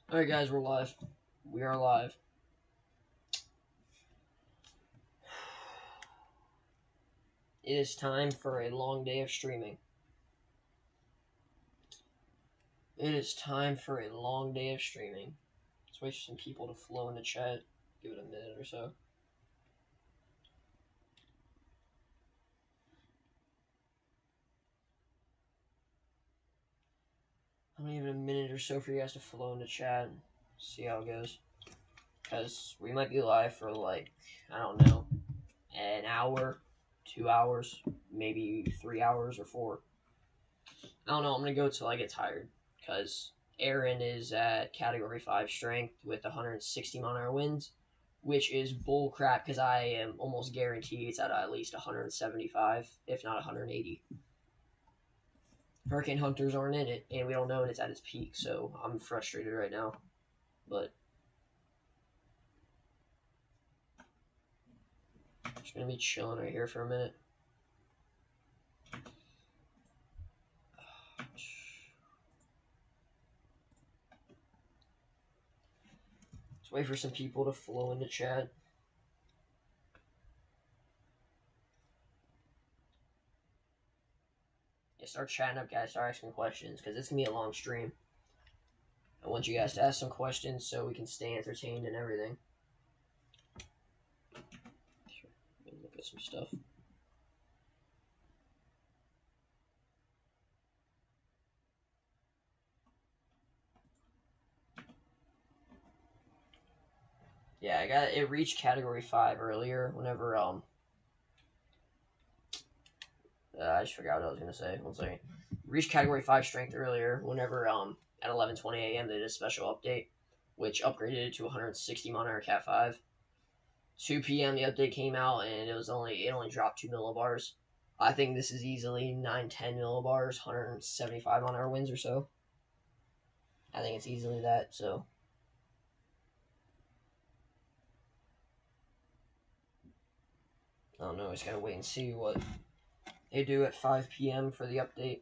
Alright, guys, we're live. We are live. It is time for a long day of streaming. It is time for a long day of streaming. Let's wait for some people to flow in the chat. Give it a minute or so. I'm gonna give it a minute or so for you guys to flow in the chat. See how it goes. Because we might be live for like, I don't know, an hour, 2 hours, maybe 3 hours or 4. I don't know. I'm gonna go till I get tired. Because Erin is at Category 5 Strength with 160 mile-an-hour winds, which is bullcrap because I am almost guaranteed it's at least 175, if not 180. Hurricane Hunters aren't in it, and we don't know when it's at its peak, so I'm frustrated right now. But I'm just gonna be chilling right here for a minute. Let's wait for some people to flow in the chat. Yeah, start chatting up, guys. Start asking questions, because it's gonna be a long stream. I want you guys to ask some questions so we can stay entertained and everything. Look at some stuff. Yeah, it reached Category 5 earlier. Whenever I just forgot what I was gonna say. One second. Reached Category 5 Strength earlier. Whenever at 11:20 a.m. they did a special update, which upgraded it to 160 monitor Cat 5. 2 p.m. the update came out and it only dropped 2 millibars. I think this is easily 9-10 millibars, 175 on our wins or so. I think it's easily that. So I don't know. Just gotta wait and see what they do at 5 p.m. for the update.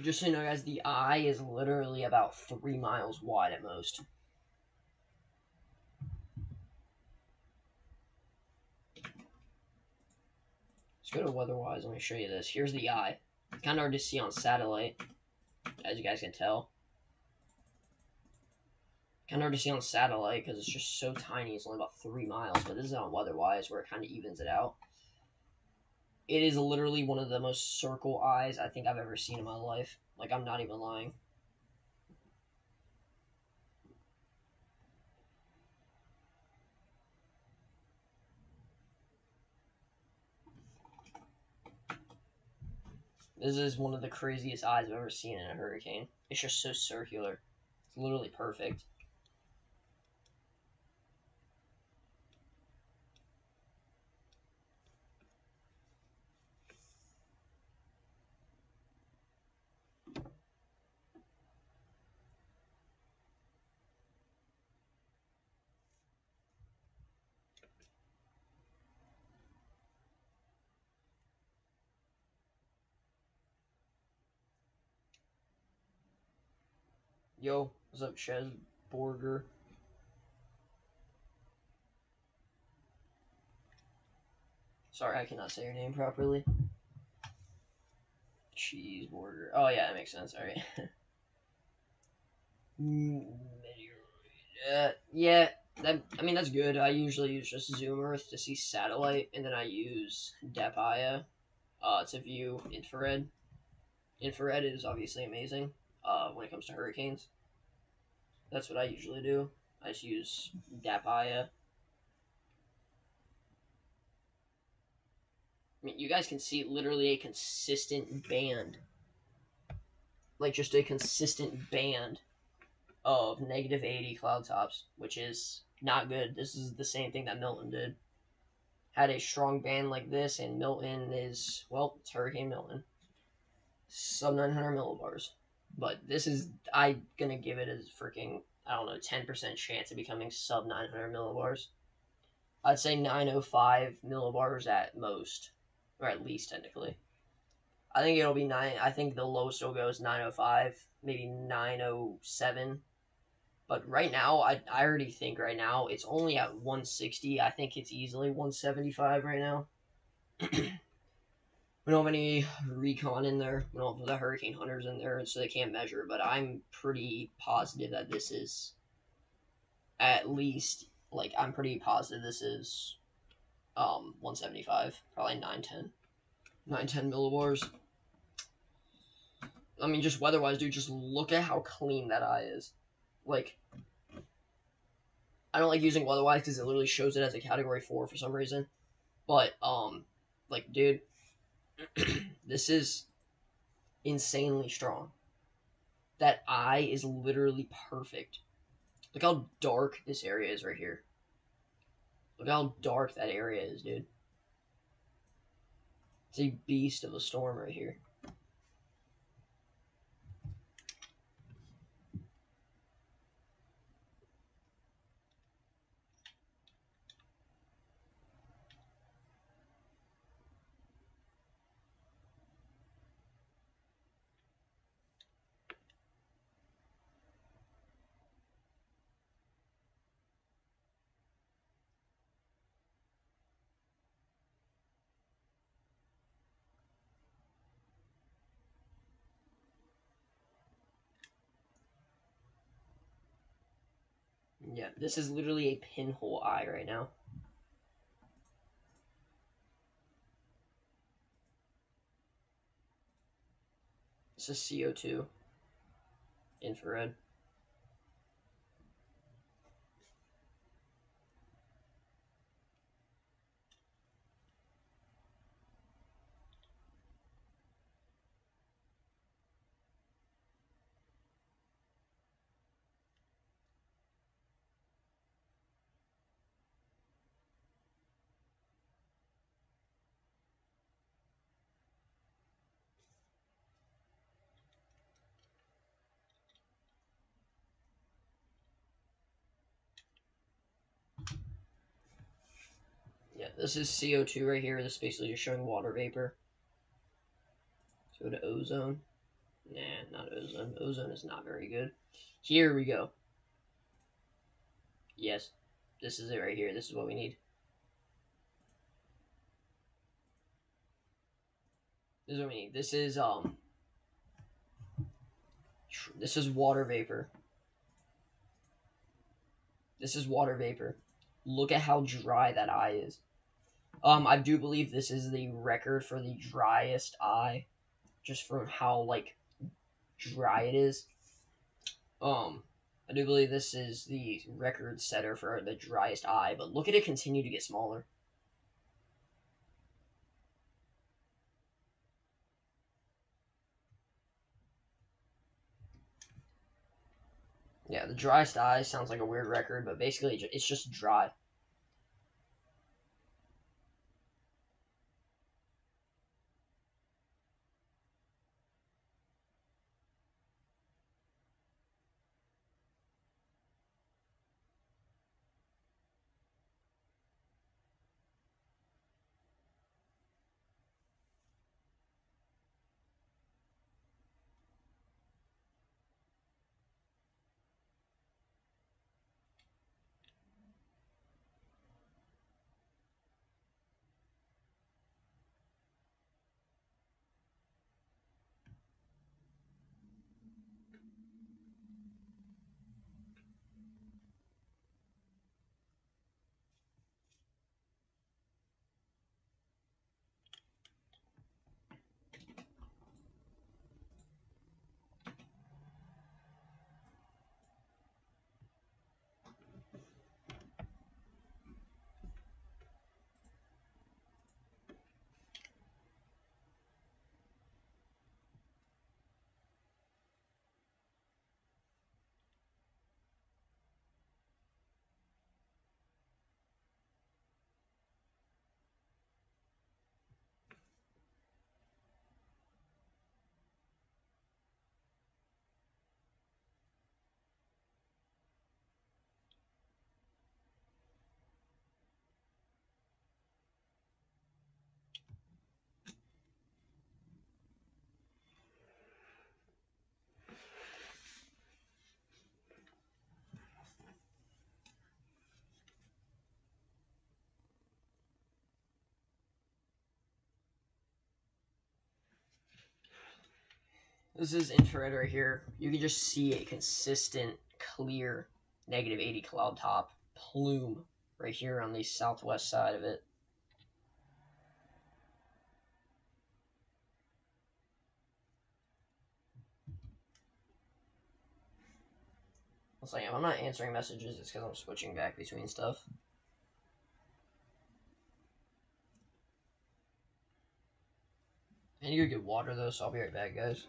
Just so you know, guys, the eye is literally about 3 miles wide at most. Let's go to weather-wise. Let me show you this. Here's the eye. It's kind of hard to see on satellite, as you guys can tell. Kind of hard to see on satellite because it's just so tiny. It's only about 3 miles, but this is on weather-wise where it kind of evens it out. It is literally one of the most circle eyes I think I've ever seen in my life. Like, I'm not even lying. This is one of the craziest eyes I've ever seen in a hurricane. It's just so circular. It's literally perfect. Yo, what's up, Chez Borger? Sorry, I cannot say your name properly. Cheeseburger. Oh, yeah, that makes sense. Alright. Yeah, I mean, that's good. I usually use just Zoom Earth to see satellite, and then I use Depaya to view infrared. Infrared is obviously amazing when it comes to hurricanes. That's what I usually do. I just use Depaya. I mean, you guys can see literally a consistent band. Like, just a consistent band of -80 cloud tops, which is not good. This is the same thing that Milton did. Had a strong band like this, and Milton is, well, it's Hurricane Milton. Sub 900 millibars. But this is, I'm gonna give it a freaking, I don't know, 10% chance of becoming sub 900 millibars. I'd say 905 millibars at most, or at least technically. I think it'll be 9, I think the lowest it'll go is 905, maybe 907. But right now, I already think right now it's only at 160. I think it's easily 175 right now. We don't have any recon in there. We don't have the hurricane hunters in there, so they can't measure. But I'm pretty positive that this is at least, like, I'm pretty positive this is 175, probably 910. 910 millibars. I mean, just weather-wise, dude, just look at how clean that eye is. Like, I don't like using weather-wise because it literally shows it as a category 4 for some reason. But, like, dude, this is insanely strong. That eye is literally perfect. Look how dark this area is right here. Look how dark that area is, dude. It's a beast of a storm right here. Yeah, this is literally a pinhole eye right now. This is CO2 infrared. Yeah, this is CO2 right here. This is basically just showing water vapor. Let's go to ozone. Nah, not ozone. Ozone is not very good. Here we go. Yes, this is it right here. This is what we need. This is what we need. This is water vapor. This is water vapor. Look at how dry that eye is. I do believe this is the record for the driest eye, just from how like dry it is. Um, I do believe this is the record setter for the driest eye, but look at it continue to get smaller. Yeah, the driest eye sounds like a weird record, but basically it's just dry. This is infrared right here. You can just see a consistent, clear, -80 cloud top plume right here on the southwest side of it. It's like, if I'm not answering messages, it's because I'm switching back between stuff. I need to go get water though, so I'll be right back, guys.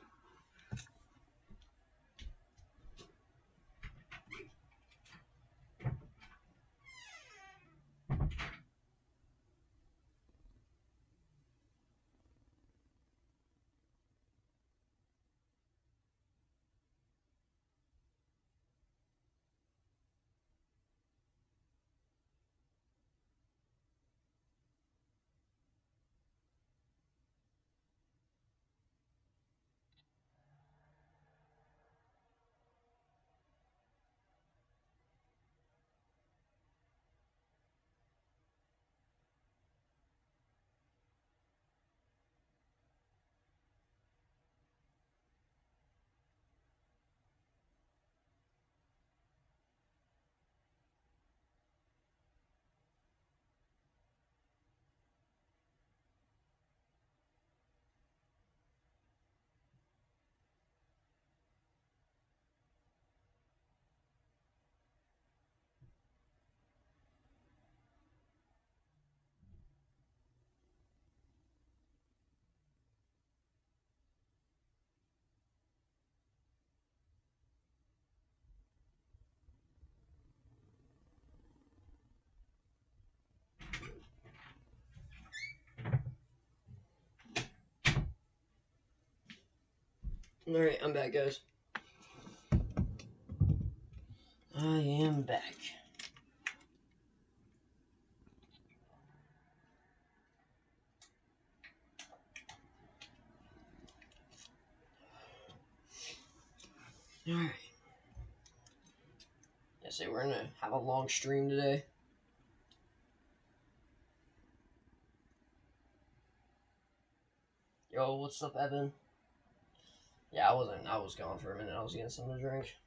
Alright, I'm back, guys. I am back. Alright. Yeah, so we're gonna have a long stream today. Yo, what's up, Evan? Yeah, I was gone for a minute. I was getting something to drink.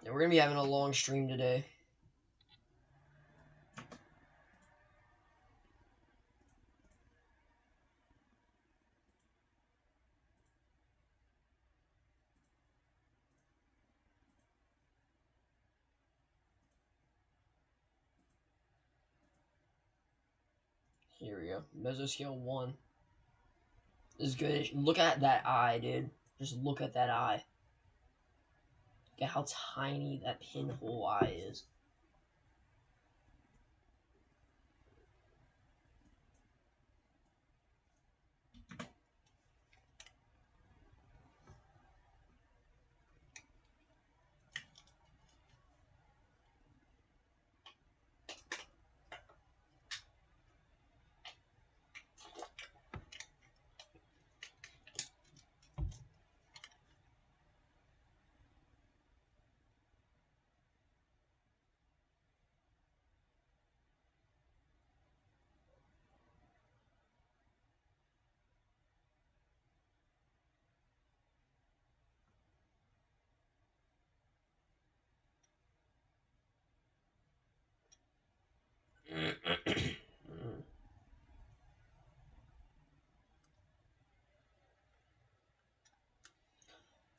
Yeah, we're gonna be having a long stream today. Here we go. Mesoscale 1 is good. Look at that eye, dude. Just look at that eye. Look at how tiny that pinhole eye is.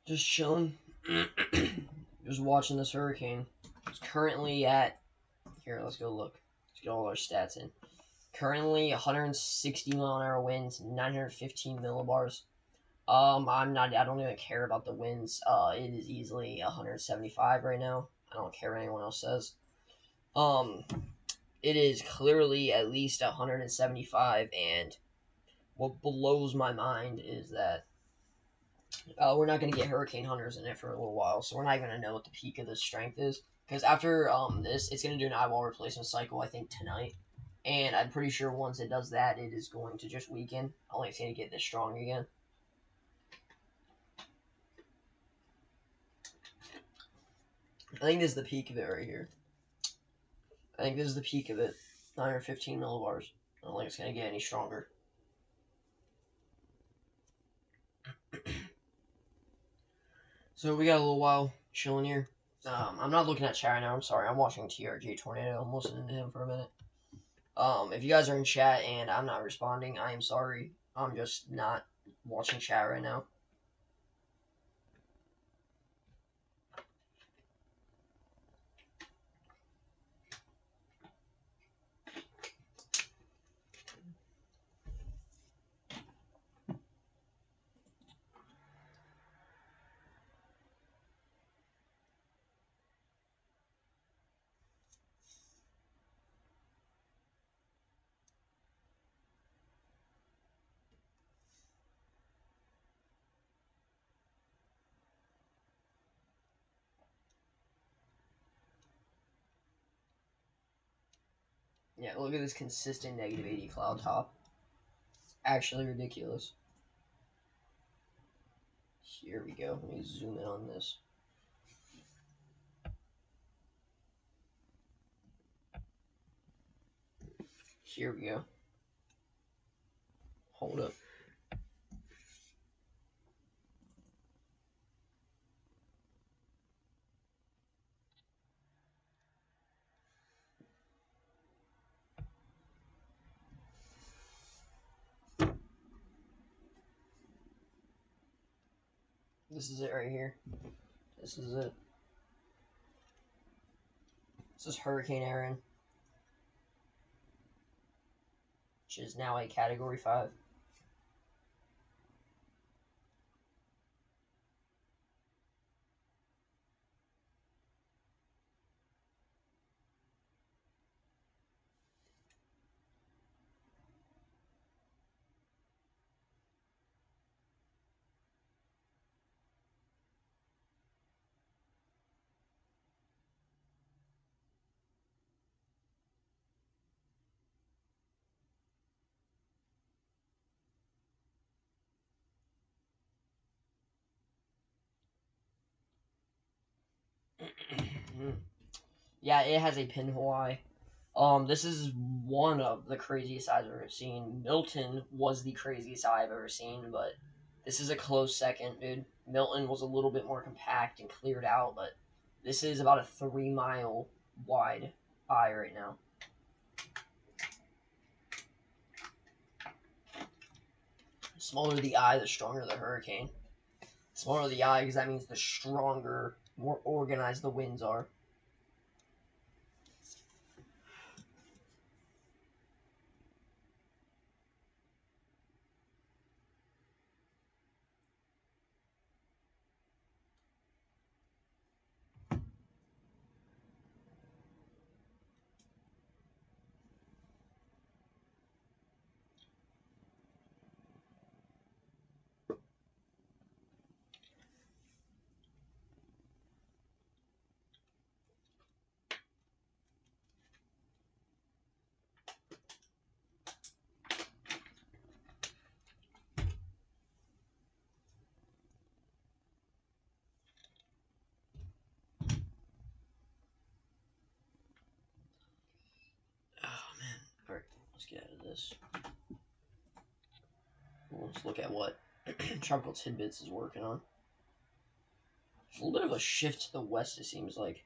Just chilling. Just watching this hurricane. It's currently at... Here, let's go look. Let's get all our stats in. Currently, 160 mile an hour winds, 915 millibars. I don't even care about the winds. It is easily 175 right now. I don't care what anyone else says. It is clearly at least 175, and what blows my mind is that we're not going to get hurricane hunters in it for a little while, so we're not going to know what the peak of the strength is. Because after this, it's going to do an eyewall replacement cycle, I think, tonight. And I'm pretty sure once it does that, it is going to just weaken. I don't think it's going to get this strong again. I think this is the peak of it right here. I think this is the peak of it. 915 millibars. I don't think it's going to get any stronger. So we got a little while chilling here. I'm not looking at chat right now. I'm sorry. I'm watching TRG Tornado. I'm listening to him for a minute. If you guys are in chat and I'm not responding, I am sorry. I'm just not watching chat right now. Yeah, look at this consistent negative 80 cloud top. It's actually ridiculous. Here we go. Let me zoom in on this. Here we go. Hold up. This is it right here. This is it. This is Hurricane Erin, which is now a Category 5. Yeah, it has a pinhole eye. This is one of the craziest eyes I've ever seen. Milton was the craziest eye I've ever seen, but this is a close second, dude. Milton was a little bit more compact and cleared out, but This is about a 3-mile wide eye right now. The smaller the eye, the stronger the hurricane. The smaller the eye, because that means the stronger, more organized the winds are. Alright, let's get out of this. Let's look at what Tropical Tidbits is working on. There's a little bit of a shift to the west, it seems like.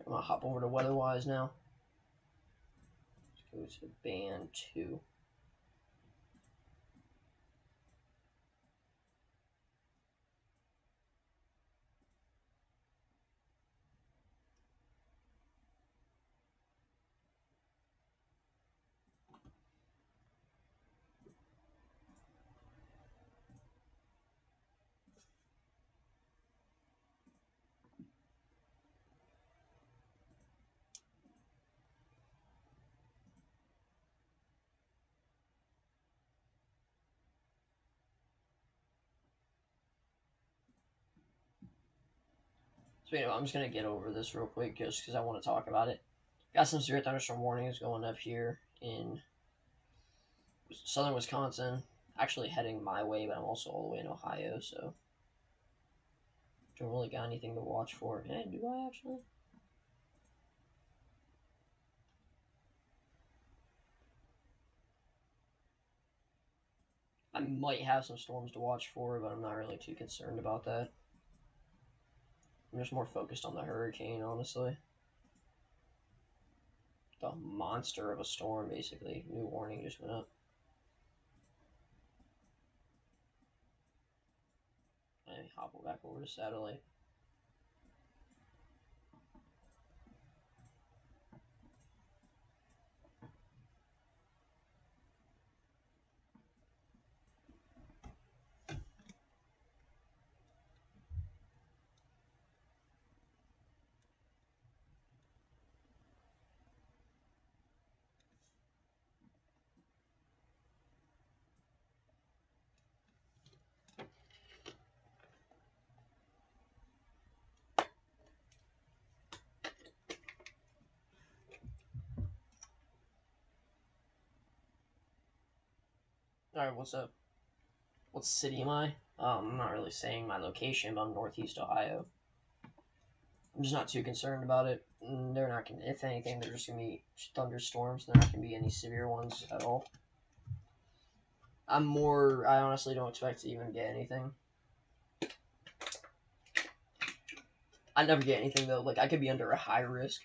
I'm gonna hop over to Weatherwise now. Let's go to band 2. So anyway, I'm just gonna get over this real quick just because I want to talk about it. Got some severe thunderstorm warnings going up here in southern Wisconsin. Actually heading my way, but I'm also all the way in Ohio, so don't really got anything to watch for. Hey, do I actually? I might have some storms to watch for, but I'm not really too concerned about that. I'm just more focused on the hurricane, honestly. The monster of a storm, basically. New warning just went up. Let me hop back over to satellite. Alright, what's up? What city am I? I'm not really saying my location, but I'm Northeast Ohio. I'm just not too concerned about it. They're not gonna, if anything, they're just gonna be thunderstorms. They're not gonna be any severe ones at all. I honestly don't expect to even get anything. I never get anything though. Like, I could be under a high risk,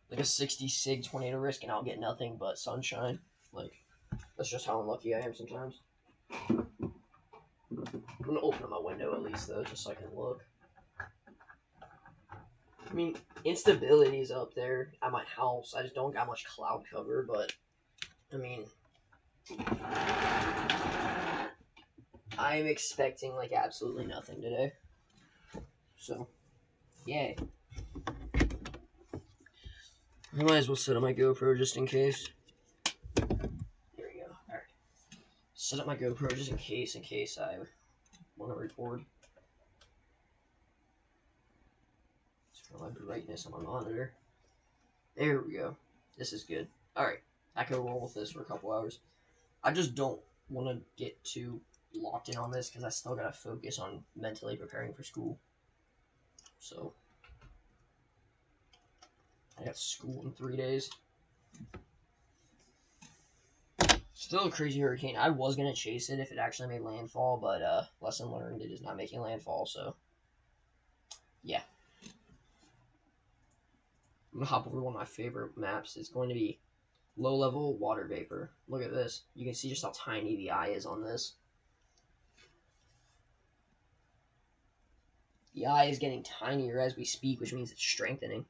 like a 60 sig tornado risk, and I'll get nothing but sunshine. Like, that's just how unlucky I am sometimes. I'm gonna open up my window at least though, just so I can look. I mean, instability is up there at my house. I just don't got much cloud cover, but I mean, I'm expecting like absolutely nothing today. So, yay. I might as well set up my GoPro just in case. There we go. Alright. Set up my GoPro just in case I want to record. Let's turn my brightness on my monitor. There we go. This is good. Alright. I could roll with this for a couple hours. I just don't want to get too locked in on this because I still gotta focus on mentally preparing for school. So I got school in 3 days. Still a crazy hurricane. I was gonna chase it if it actually made landfall, but lesson learned, it is not making landfall. So yeah, I'm gonna hop over to one of my favorite maps. It's going to be low level water vapor. Look at this. You can see just how tiny the eye is on this. The eye is getting tinier as we speak, which means it's strengthening.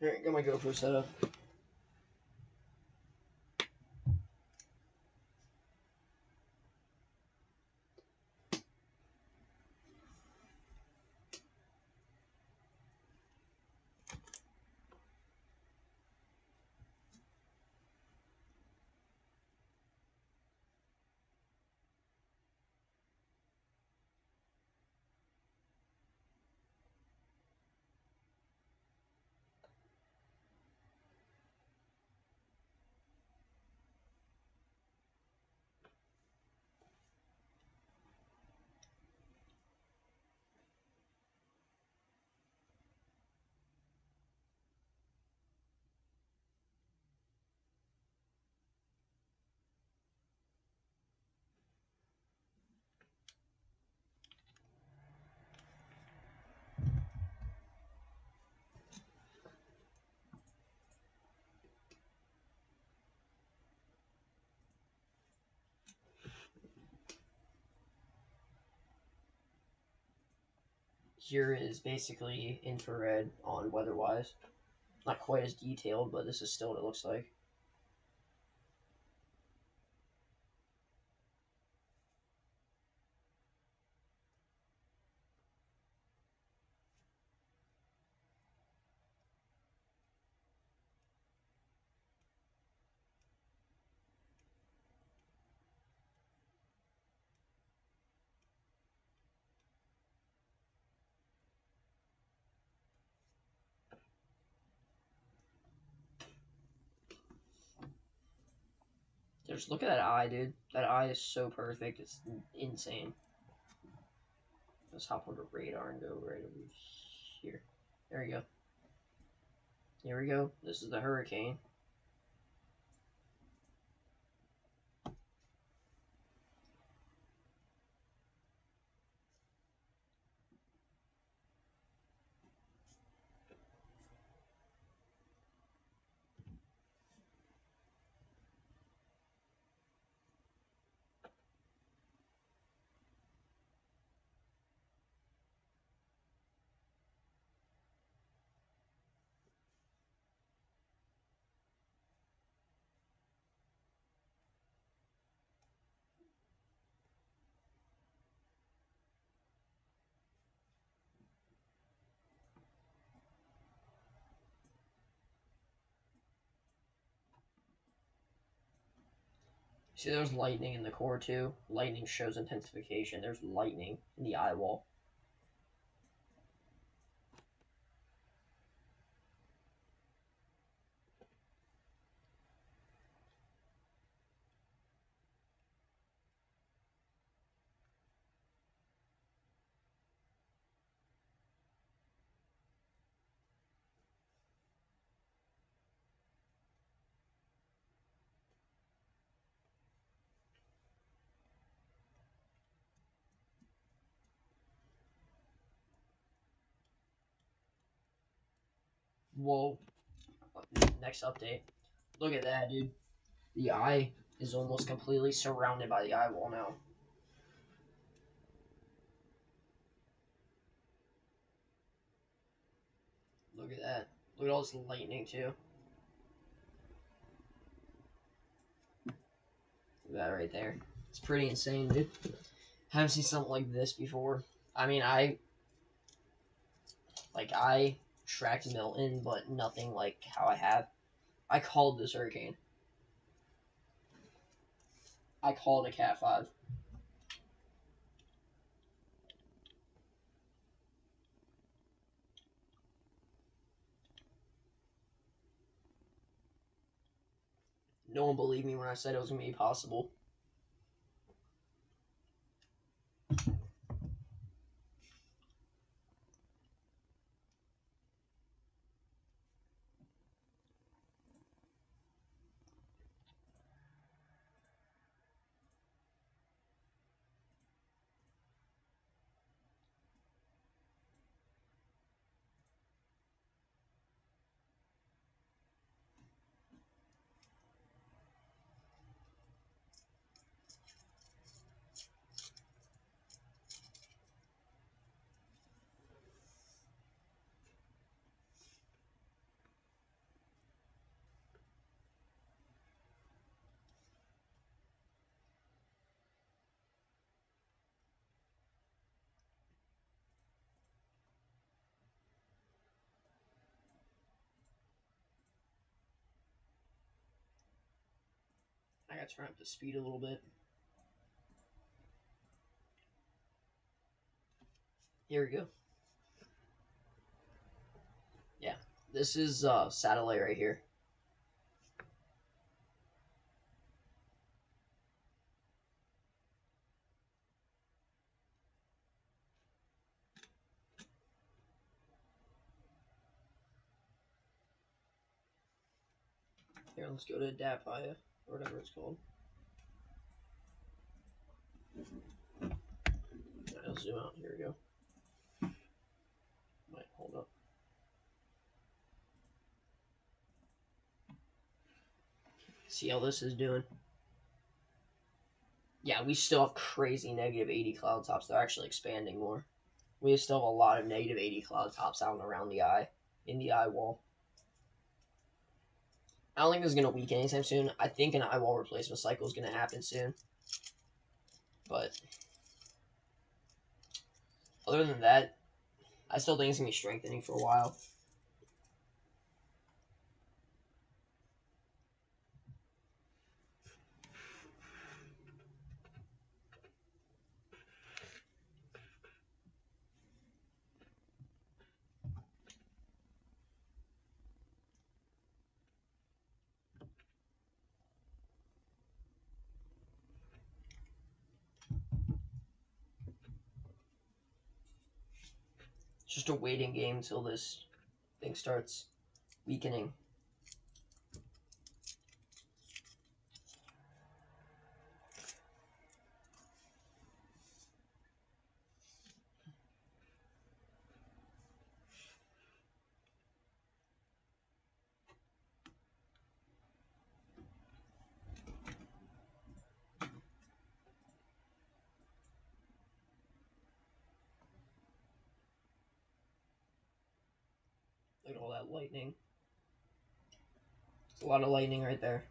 Alright, got my GoPro set up. Here is basically infrared on weather-wise. Not quite as detailed, but this is still what it looks like. Just look at that eye, dude. That eye is so perfect. It's insane. Let's hop over to radar and go right over here. There we go. Here we go. This is the hurricane. See, there's lightning in the core too. Lightning shows intensification. There's lightning in the eye wall. Whoa. Next update. Look at that, dude. The eye is almost completely surrounded by the eye wall now. Look at that. Look at all this lightning too. Look at that right there. It's pretty insane, dude. Haven't seen something like this before. I mean, I tracked Milton, but nothing like how I have. I called this hurricane. I call it a Cat 5. No one believed me when I said it was going to be possible. I got to turn up the speed a little bit. Here we go. Yeah, this is satellite right here. Here, let's go to Adapia, or whatever it's called. Right, let's zoom out. Here we go. Wait, hold up. See how this is doing? Yeah, we still have crazy negative 80 cloud tops. They're actually expanding more. We still have a lot of negative 80 cloud tops out and around the eye, in the eye wall. I don't think this is going to weaken anytime soon. I think an eye wall replacement cycle is going to happen soon. But other than that, I still think it's going to be strengthening for a while. It's just a waiting game until this thing starts weakening. Look at all that lightning. It's a lot of lightning right there.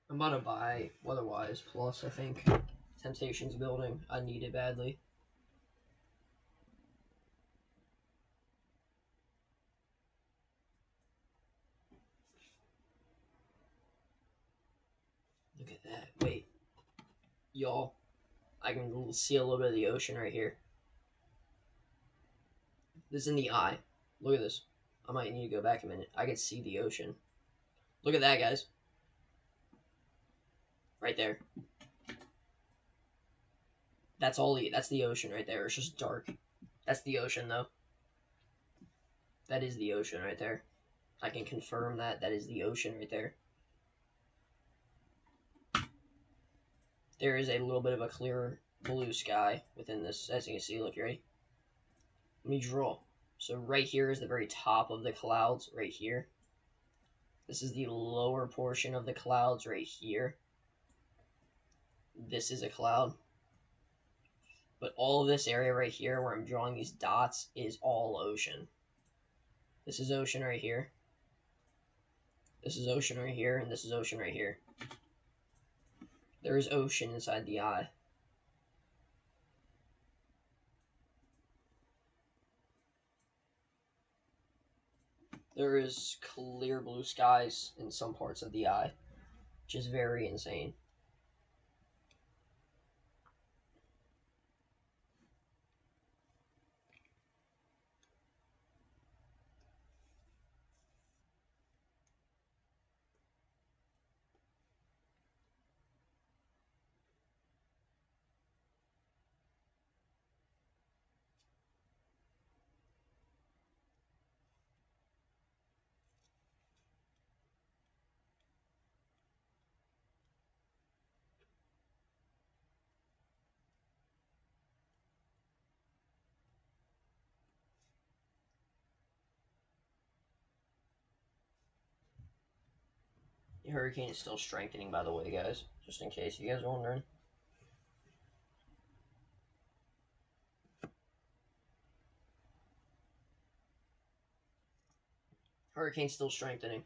I'm about to buy Weatherwise Plus, I think. Temptations building. I need it badly. at that. Wait. Y'all, I can see a little bit of the ocean right here. This is in the eye. Look at this. I might need to go back a minute. I can see the ocean. Look at that, guys. Right there. That's the ocean right there. It's just dark. That's the ocean, though. That is the ocean right there. I can confirm that. That is the ocean right there. There is a little bit of a clear blue sky within this, as you can see. Look, you ready? Let me draw. So right here is the very top of the clouds, right here. This is the lower portion of the clouds right here. This is a cloud. But all of this area right here where I'm drawing these dots is all ocean. This is ocean right here. This is ocean right here, and this is ocean right here. There is ocean inside the eye. There is clear blue skies in some parts of the eye, which is very insane. The hurricane is still strengthening, by the way, guys, just in case you guys are wondering. Hurricane's still strengthening.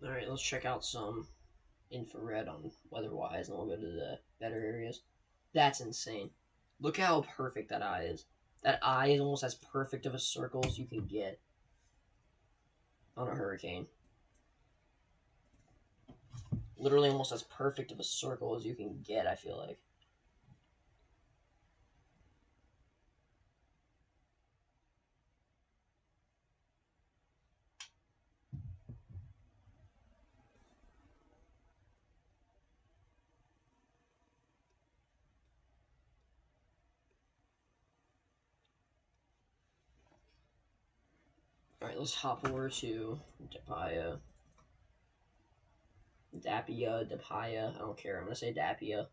Alright, let's check out some infrared on weather-wise, and we'll go to the better areas. That's insane. Look how perfect that eye is. That eye is almost as perfect of a circle as you can get on a hurricane. Literally almost as perfect of a circle as you can get, I feel like. Alright, let's hop over to Dapia. Dapia. I don't care. I'm going to say Dapia.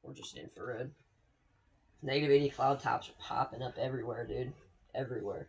Or just infrared. -80 cloud tops are popping up everywhere, dude. Everywhere.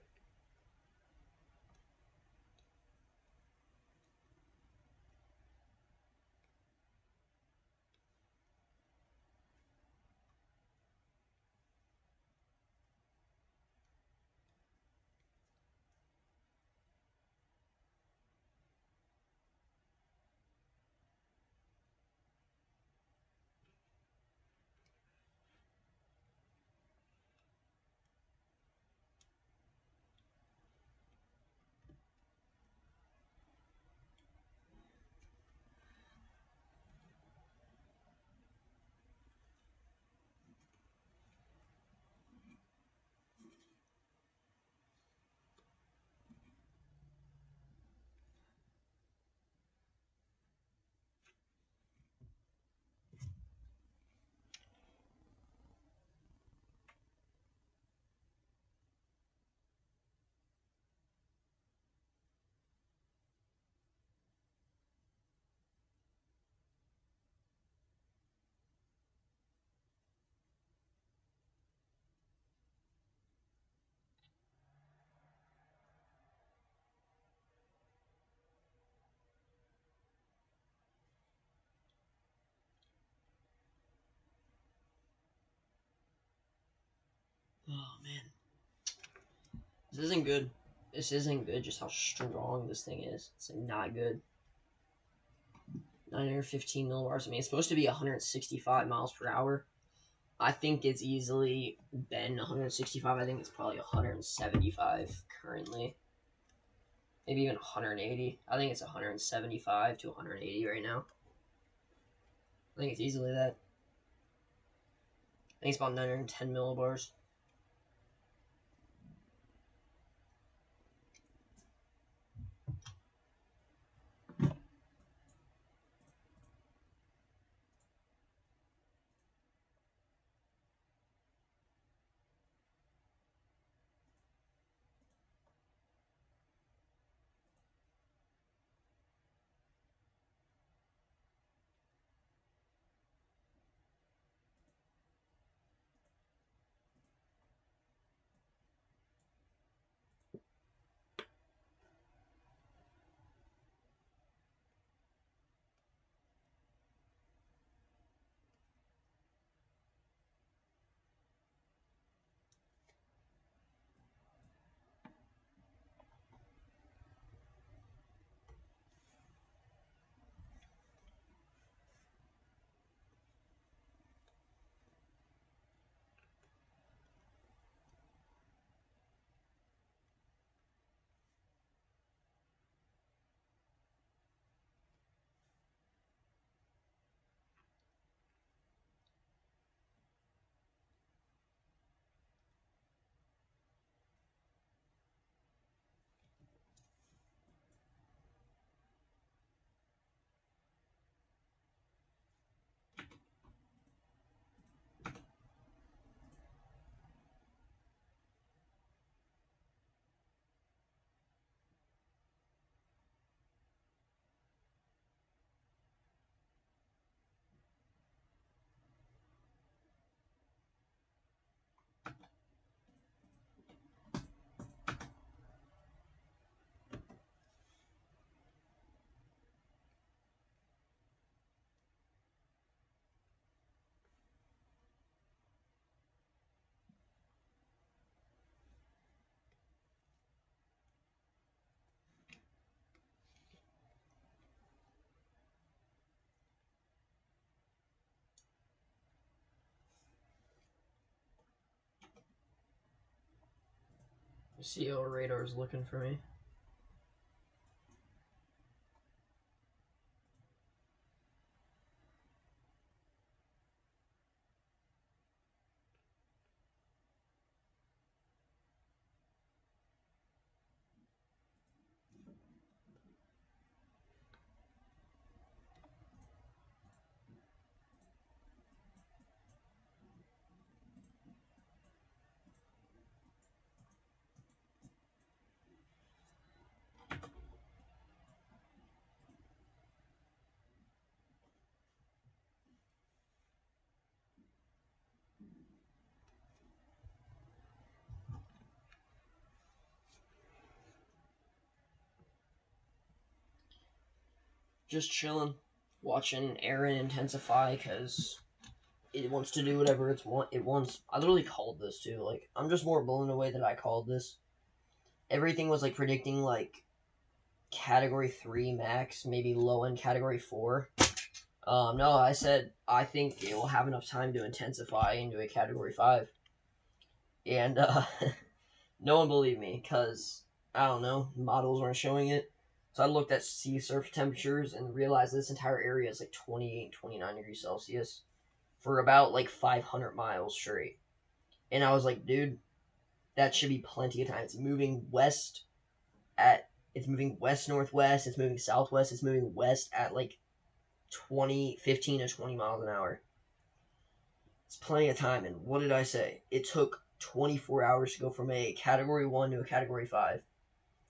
Oh man, this isn't good. This isn't good. Just how strong this thing is. It's like, not good. 915 millibars. I mean, it's supposed to be 165 miles per hour. I think it's easily been 165. I think it's probably 175 currently. Maybe even 180. I think it's 175 to 180 right now. I think it's easily that. I think it's about 910 millibars. See how radar is looking for me. Just chilling, watching Erin intensify because it wants to do whatever it wants. I literally called this too. Like, I'm just more blown away that I called this. Everything was like predicting like category 3 max, maybe low end category 4. No, I said I think it will have enough time to intensify into a category 5. And no one believed me because, I don't know, models weren't showing it. So I looked at sea surface temperatures and realized this entire area is like 28, 29 degrees Celsius for about like 500 miles straight. And I was like, dude, that should be plenty of time. It's moving west northwest, it's moving southwest, it's moving west at like 15 to 20 miles an hour. It's plenty of time. And what did I say? It took 24 hours to go from a category 1 to a category 5.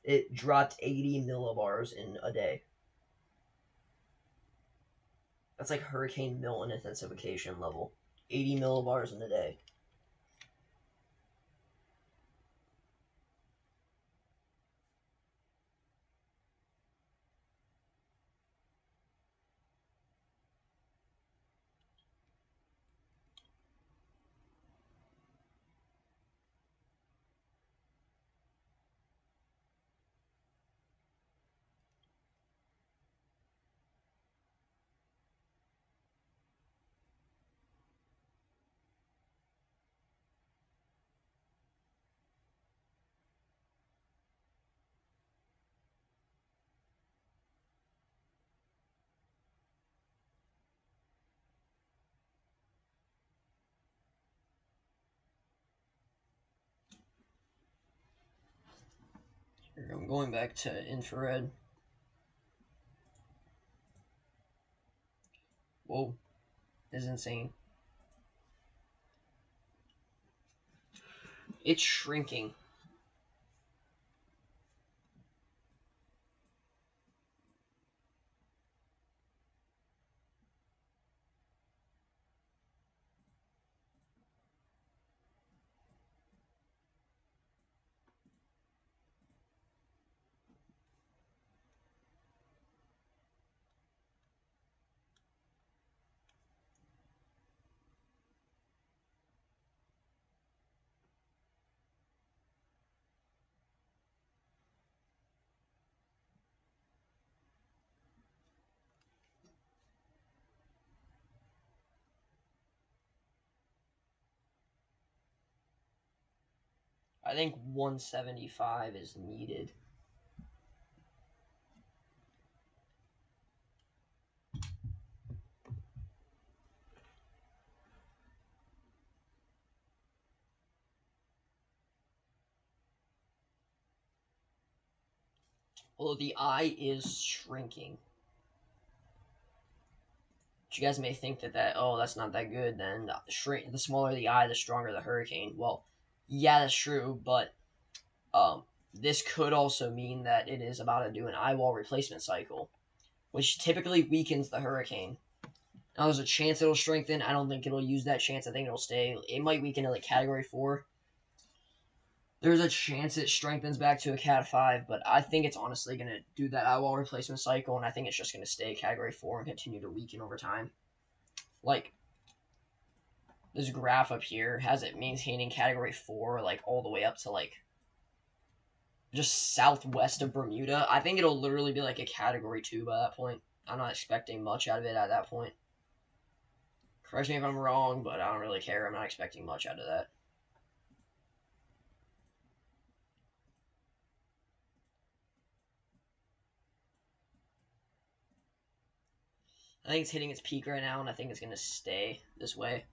It dropped 80 millibars in a day. That's like Hurricane Milton intensification level. 80 millibars in a day. I'm going back to infrared. Whoa, this is insane. It's shrinking. I think 175 is needed. Well, the eye is shrinking. But you guys may think that oh, that's not that good. Then the smaller the eye, the stronger the hurricane. Well, yeah, that's true, but this could also mean that it is about to do an eye wall replacement cycle, which typically weakens the hurricane. Now, there's a chance it'll strengthen. I don't think it'll use that chance. I think it'll stay. It might weaken to like Category 4. There's a chance it strengthens back to a Cat 5, but I think it's honestly going to do that eye wall replacement cycle, and I think it's just going to stay Category 4 and continue to weaken over time. Like, this graph up here has it maintaining Category 4, like, all the way up to, like, just southwest of Bermuda. I think it'll literally be like a Category 2 by that point. I'm not expecting much out of it at that point. Correct me if I'm wrong, but I don't really care. I'm not expecting much out of that. I think it's hitting its peak right now, and I think it's going to stay this way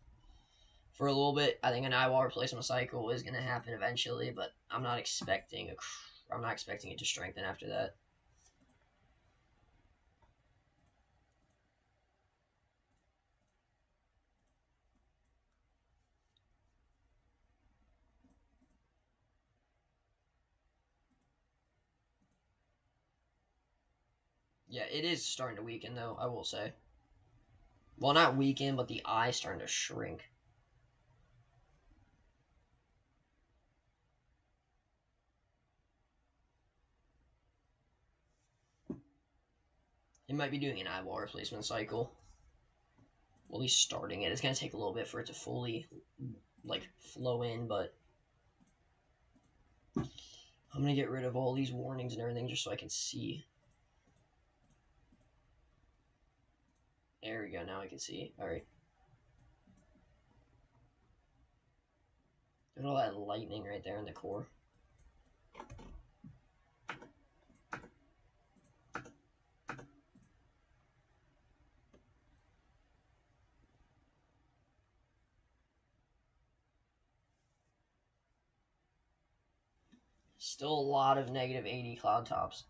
for a little bit. I think an eye wall replacement cycle is going to happen eventually, but I'm not expecting it to strengthen after that. Yeah, it is starting to weaken, though, I will say. Well, not weaken, but the eye's starting to shrink. It might be doing an eye wall replacement cycle. Well, at least starting it. It's going to take a little bit for it to fully, like, flow in, but I'm going to get rid of all these warnings and everything just so I can see. There we go. Now I can see. All right. Look at all that lightning right there in the core. Still a lot of negative 80 cloud tops.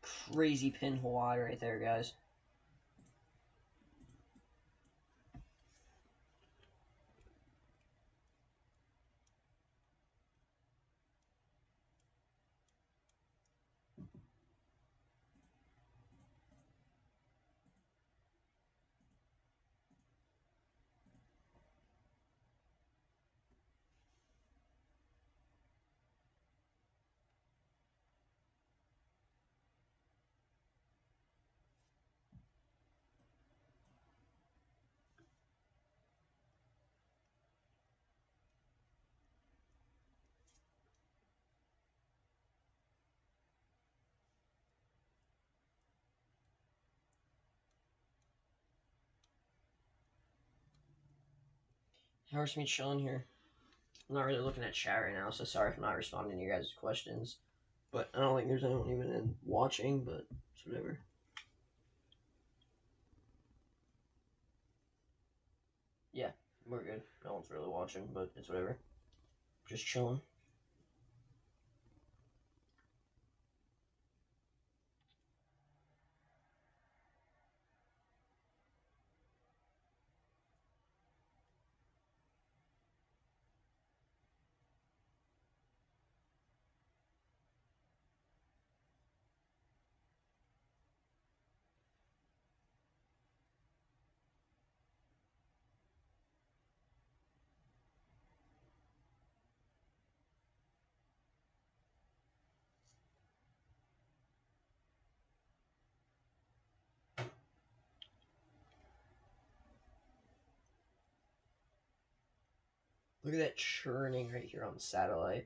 Crazy pinhole eye right there, guys. How's me chilling here? I'm not really looking at chat right now, so sorry if I'm not responding to your guys' questions. But I don't think there's anyone even in watching, but it's whatever. Yeah, we're good. No one's really watching, but it's whatever. Just chilling. Look at that churning right here on the satellite.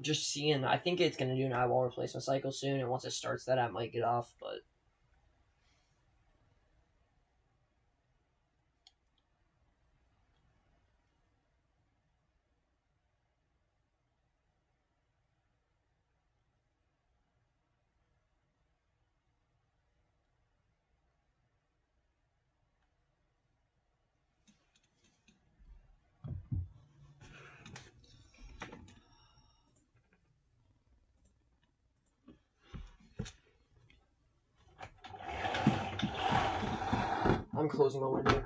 just seeing. I think it's gonna do an eyeball replacement cycle soon, and once it starts that, I might get off. But I'm closing my window.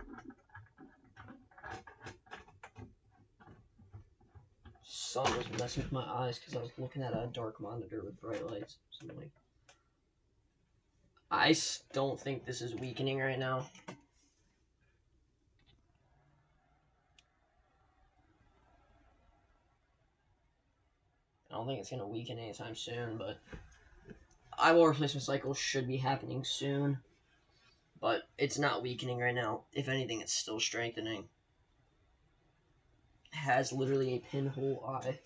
Sun was messing with my eyes because I was looking at a dark monitor with bright lights. So I'm like, I don't think this is weakening right now. I don't think it's gonna weaken anytime soon, but eyeball replacement cycle should be happening soon. But it's not weakening right now. If anything, it's still strengthening. It has literally a pinhole eye.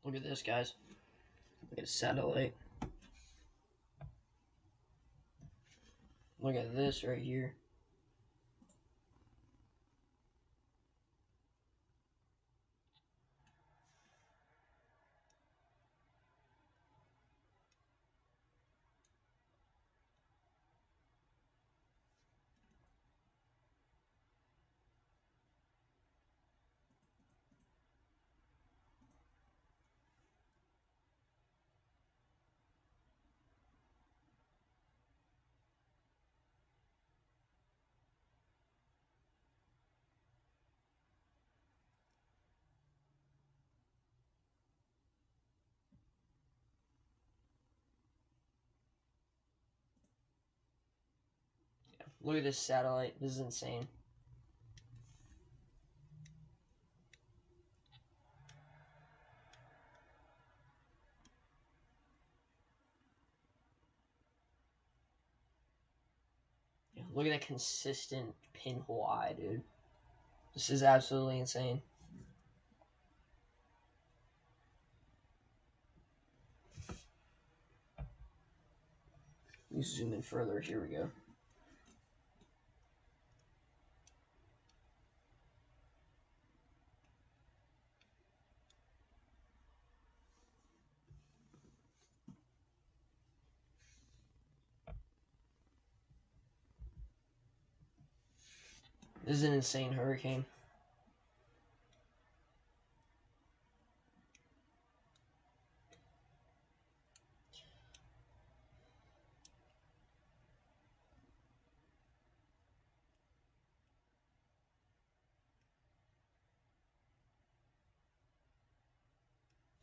Look at this, guys. Look at a satellite. Look at this right here. Look at this satellite. This is insane. Yeah, look at that consistent pinhole eye, dude. This is absolutely insane. Let me zoom in further. Here we go. This is an insane hurricane.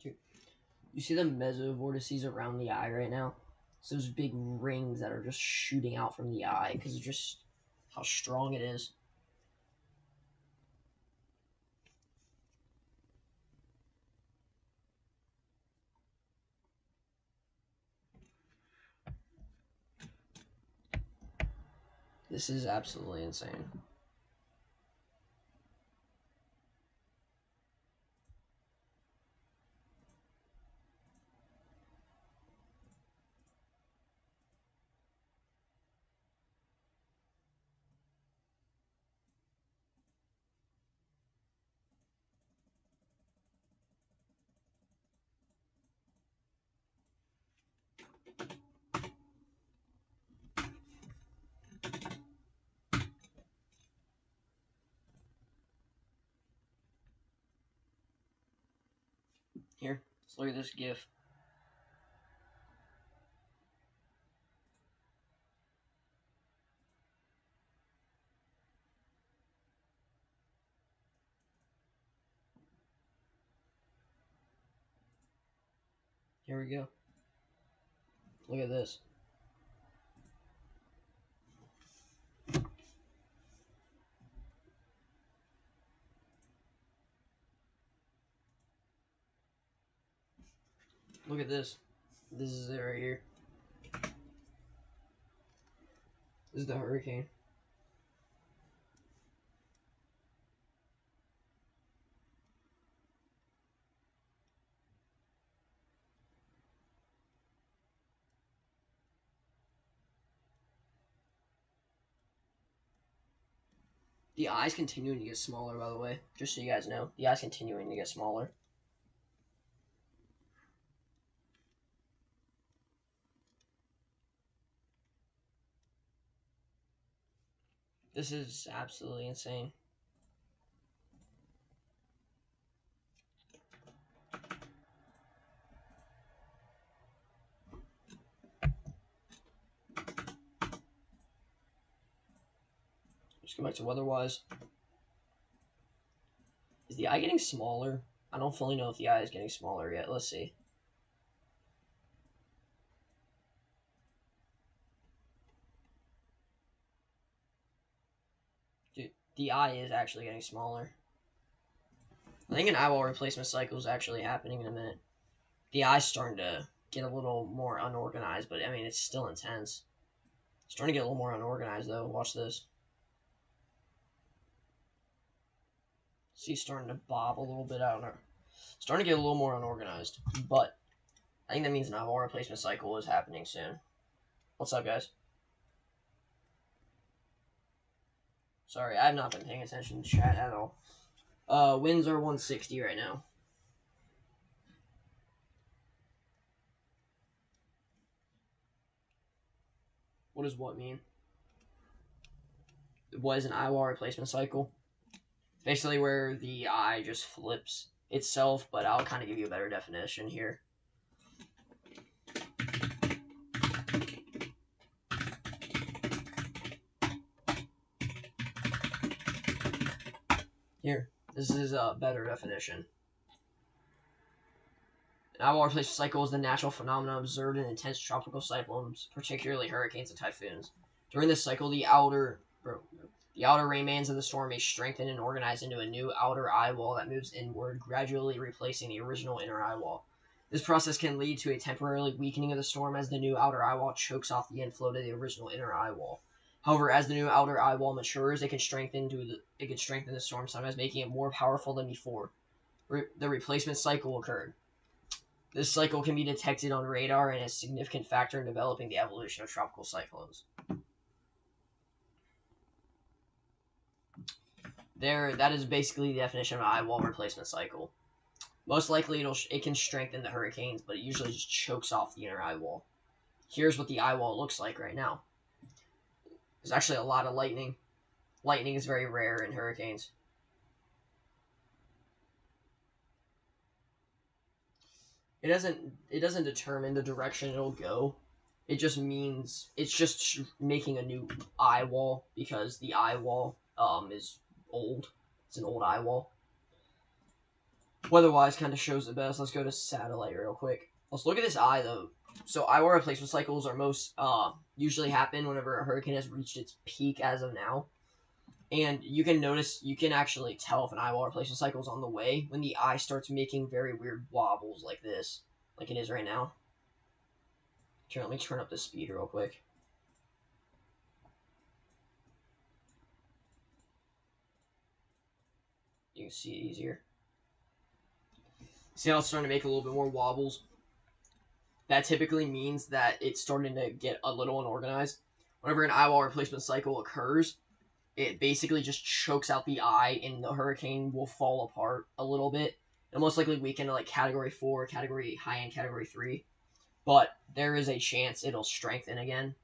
Dude, you see the mesovortices around the eye right now? It's those big rings that are just shooting out from the eye because of just how strong it is. This is absolutely insane. Here, let's look at this GIF. Here we go. Look at this. Look at this. This is it right here. This is the hurricane. The eye's continuing to get smaller, by the way. Just so you guys know. The eye's continuing to get smaller. This is absolutely insane. Just go back to weather-wise. Is the eye getting smaller? I don't fully know if the eye is getting smaller yet. Let's see. Dude, the eye is actually getting smaller. I think an eyeball replacement cycle is actually happening in a minute. The eye's starting to get a little more unorganized, but I mean, it's still intense. It's starting to get a little more unorganized, though. Watch this. See, it's starting to bob a little bit out there. Starting to get a little more unorganized, but I think that means an eyeball replacement cycle is happening soon. What's up, guys? Sorry, I have not been paying attention to chat at all. Winds are 160 right now. What does what mean? What is an eyeball replacement cycle? Basically where the eye just flips itself, but I'll kind of give you a better definition here. Here, this is a better definition. An eyeball replacement cycle is the natural phenomenon observed in intense tropical cyclones, particularly hurricanes and typhoons. During this cycle, the outer remains of the storm may strengthen and organize into a new outer eye wall that moves inward, gradually replacing the original inner eye wall. This process can lead to a temporary weakening of the storm as the new outer eye wall chokes off the inflow to the original inner eye wall. However, as the new outer eye wall matures, it can strengthen the storm, sometimes making it more powerful than before. The replacement cycle occurred. This cycle can be detected on radar and is a significant factor in developing the evolution of tropical cyclones. That is basically the definition of an eye wall replacement cycle. Most likely, it can strengthen the hurricanes, but it usually just chokes off the inner eye wall. Here's what the eye wall looks like right now. There's actually a lot of lightning. Lightning is very rare in hurricanes. It doesn't determine the direction it'll go. It just means it's just making a new eye wall because the eye wall is old. It's an old eye wall. Weather-wise kind of shows it best. Let's go to satellite real quick. Let's look at this eye, though. So eye wall replacement cycles are most usually happen whenever a hurricane has reached its peak as of now. And you can actually tell if an eye wall replacement cycle is on the way when the eye starts making very weird wobbles like this, like it is right now. Here, let me turn up the speed real quick. You can see it easier. See how it's starting to make a little bit more wobbles? That typically means that it's starting to get a little unorganized. Whenever an eye wall replacement cycle occurs, it basically just chokes out the eye and the hurricane will fall apart a little bit. It'll most likely weaken to like category 4, high-end category 3. But there is a chance it'll strengthen again.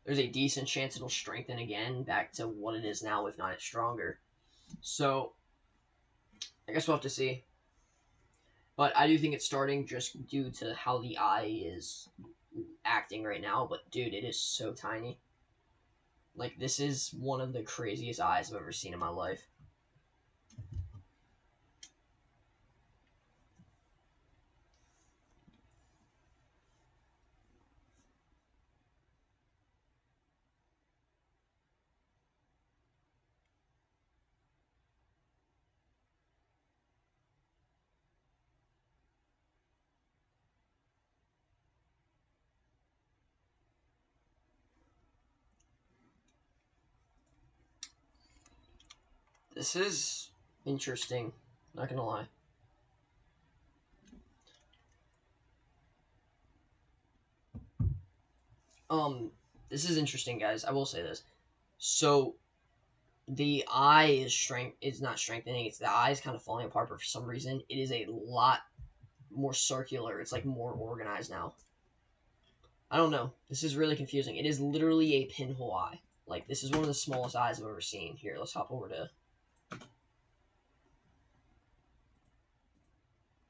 There's a decent chance it'll strengthen again back to what it is now, if not it's stronger. So, I guess we'll have to see. But I do think it's starting just due to how the eye is acting right now. But dude, it is so tiny. Like, this is one of the craziest eyes I've ever seen in my life. This is interesting. Not gonna lie. This is interesting, guys. I will say this. So, the eye is not strengthening. It's the eye is kind of falling apart, but for some reason, it is a lot more circular. It's like more organized now. I don't know. This is really confusing. It is literally a pinhole eye. Like, this is one of the smallest eyes I've ever seen. Here, let's hop over to...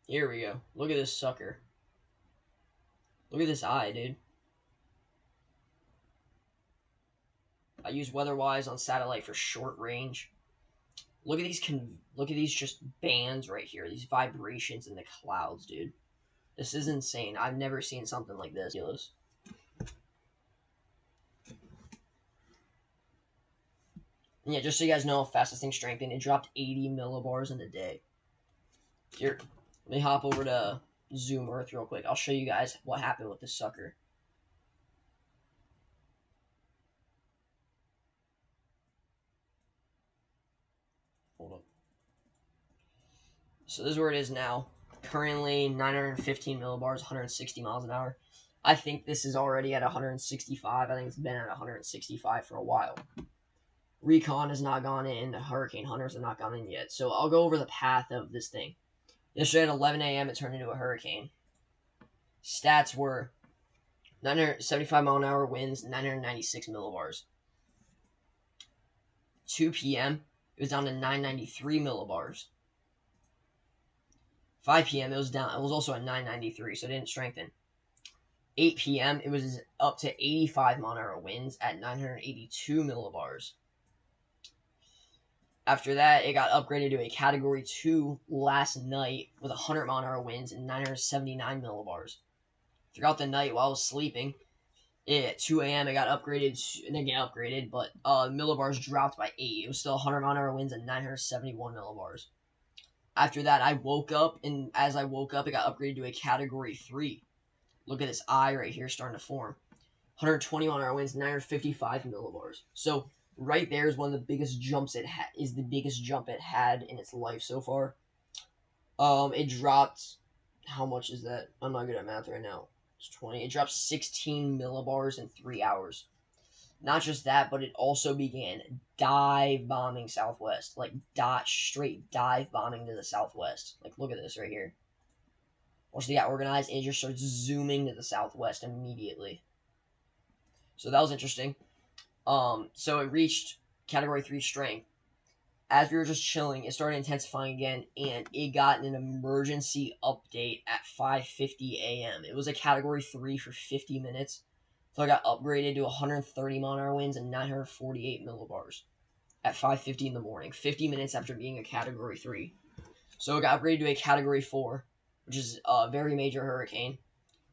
Here we go. Look at this sucker. Look at this eye, dude. I use WeatherWise on satellite for short range. Look at these just bands right here. These vibrations in the clouds, dude. This is insane. I've never seen something like this. And yeah, just so you guys know how fast this thing strengthened, it dropped 80 millibars in a day. Here, let me hop over to Zoom Earth real quick. I'll show you guys what happened with this sucker. Hold up. So this is where it is now. Currently 915 millibars, 160 miles an hour. I think this is already at 165. I think it's been at 165 for a while. Recon has not gone in. Hurricane Hunters have not gone in yet. So I'll go over the path of this thing. Yesterday at 11 a.m. it turned into a hurricane. Stats were 975 mile an hour winds, 996 millibars. 2 p.m. it was down to 993 millibars. 5 p.m. it was down. It was also at 993, so it didn't strengthen. 8 p.m. it was up to 85 mile an hour winds at 982 millibars. After that, it got upgraded to a Category 2 last night with 100 mile an hour winds and 979 millibars. Throughout the night while I was sleeping, at 2 a.m. it got upgraded, and then get upgraded, but millibars dropped by 8. It was still 100 mile an hour winds and 971 millibars. After that, I woke up, and as I woke up, it got upgraded to a Category 3. Look at this eye right here starting to form. 120 mile an hour winds, 955 millibars. So right there is one of the biggest jumps it had. Is the biggest jump it had in its life so far. It dropped. How much is that? I'm not good at math right now. It's 20. It dropped 16 millibars in 3 hours. Not just that, but it also began dive bombing southwest. Like, straight dive bombing to the southwest. Like, look at this right here. Once they got organized, it just starts zooming to the southwest immediately. So that was interesting. So it reached Category 3 strength. As we were just chilling, it started intensifying again, and it got an emergency update at 5:50 a.m. It was a Category 3 for 50 minutes. So it got upgraded to 130 mile an hour winds and 948 millibars at 5:50 in the morning, 50 minutes after being a Category 3. So it got upgraded to a Category 4, which is a very major hurricane.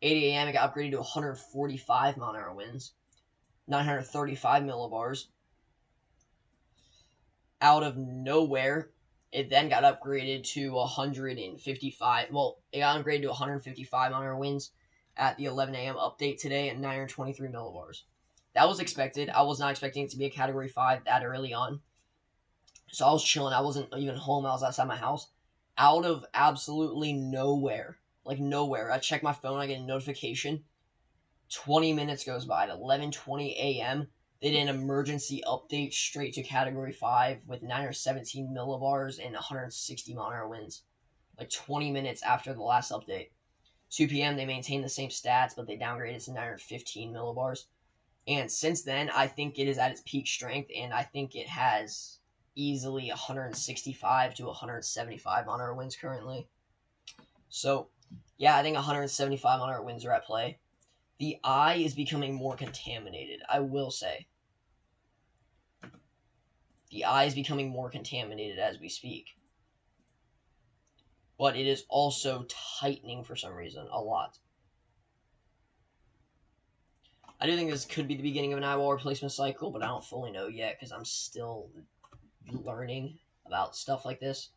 8 a.m. it got upgraded to 145 mile an hour winds, 935 millibars. Out of nowhere, it then got upgraded to 155. Well, it got upgraded to 155 mile an hour winds at the 11 a.m. update today at 923 millibars. That was expected. I was not expecting it to be a Category 5 that early on. So I was chilling. I wasn't even home. I was outside my house. Out of absolutely nowhere, like nowhere, I check my phone. I get a notification. 20 minutes goes by at 11:20 a.m. They did an emergency update straight to Category 5 with 917 millibars and 160 mile an hour winds. Like 20 minutes after the last update. 2 p.m. they maintained the same stats, but they downgraded to 915 millibars. And since then, I think it is at its peak strength, and I think it has easily 165 to 175 mile an hour winds currently. So, yeah, I think 175 on our winds are at play. The eye is becoming more contaminated, I will say. The eye is becoming more contaminated as we speak. But it is also tightening for some reason, a lot. I do think this could be the beginning of an eye wall replacement cycle, but I don't fully know yet because I'm still learning about stuff like this.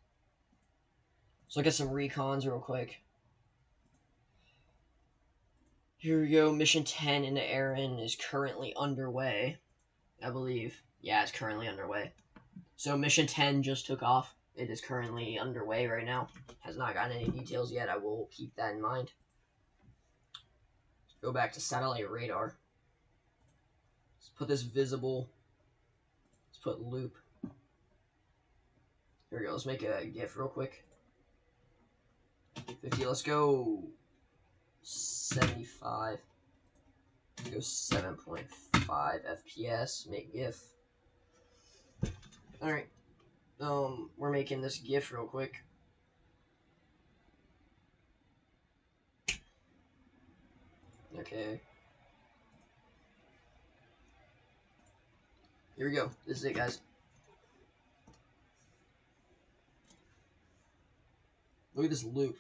Let's look at some recons real quick. Here we go. Mission 10 into Erin is currently underway, I believe. Yeah, it's currently underway. So Mission 10 just took off. It is currently underway right now. Has not gotten any details yet. I will keep that in mind. Let's go back to satellite radar. Let's put this visible. Let's put loop. Here we go. Let's make a GIF real quick. 50. Let's go 75. Let's go 7.5 FPS. Make GIF. All right. We're making this GIF real quick. Okay. Here we go. This is it, guys. Look at this loop.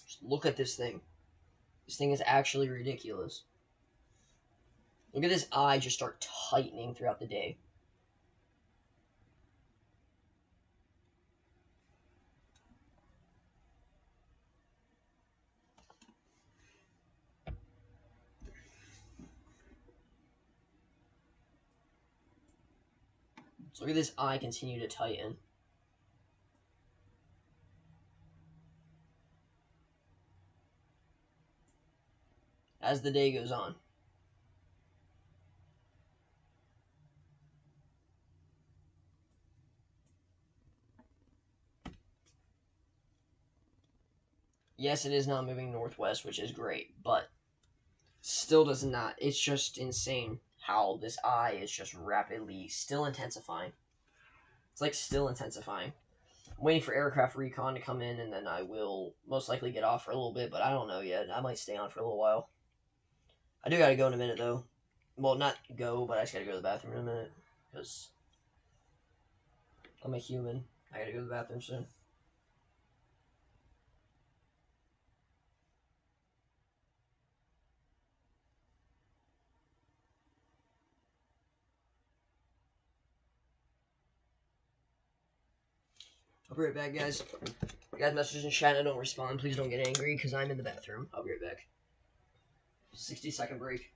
Just look at this thing. This thing is actually ridiculous. Look at this eye just start tightening throughout the day. So look at this eye continue to tighten. As the day goes on. Yes, it is not moving northwest, which is great, but still does not. It's just insane how this eye is just rapidly still intensifying. It's like still intensifying. I'm waiting for aircraft recon to come in, and then I will most likely get off for a little bit, but I don't know yet. I might stay on for a little while. I do gotta go in a minute, though. Well, not go, but I just gotta go to the bathroom in a minute, because I'm a human. I gotta go to the bathroom soon. I'll be right back, guys. You guys message in chat and I don't respond. Please don't get angry, because I'm in the bathroom. I'll be right back. 60-second break.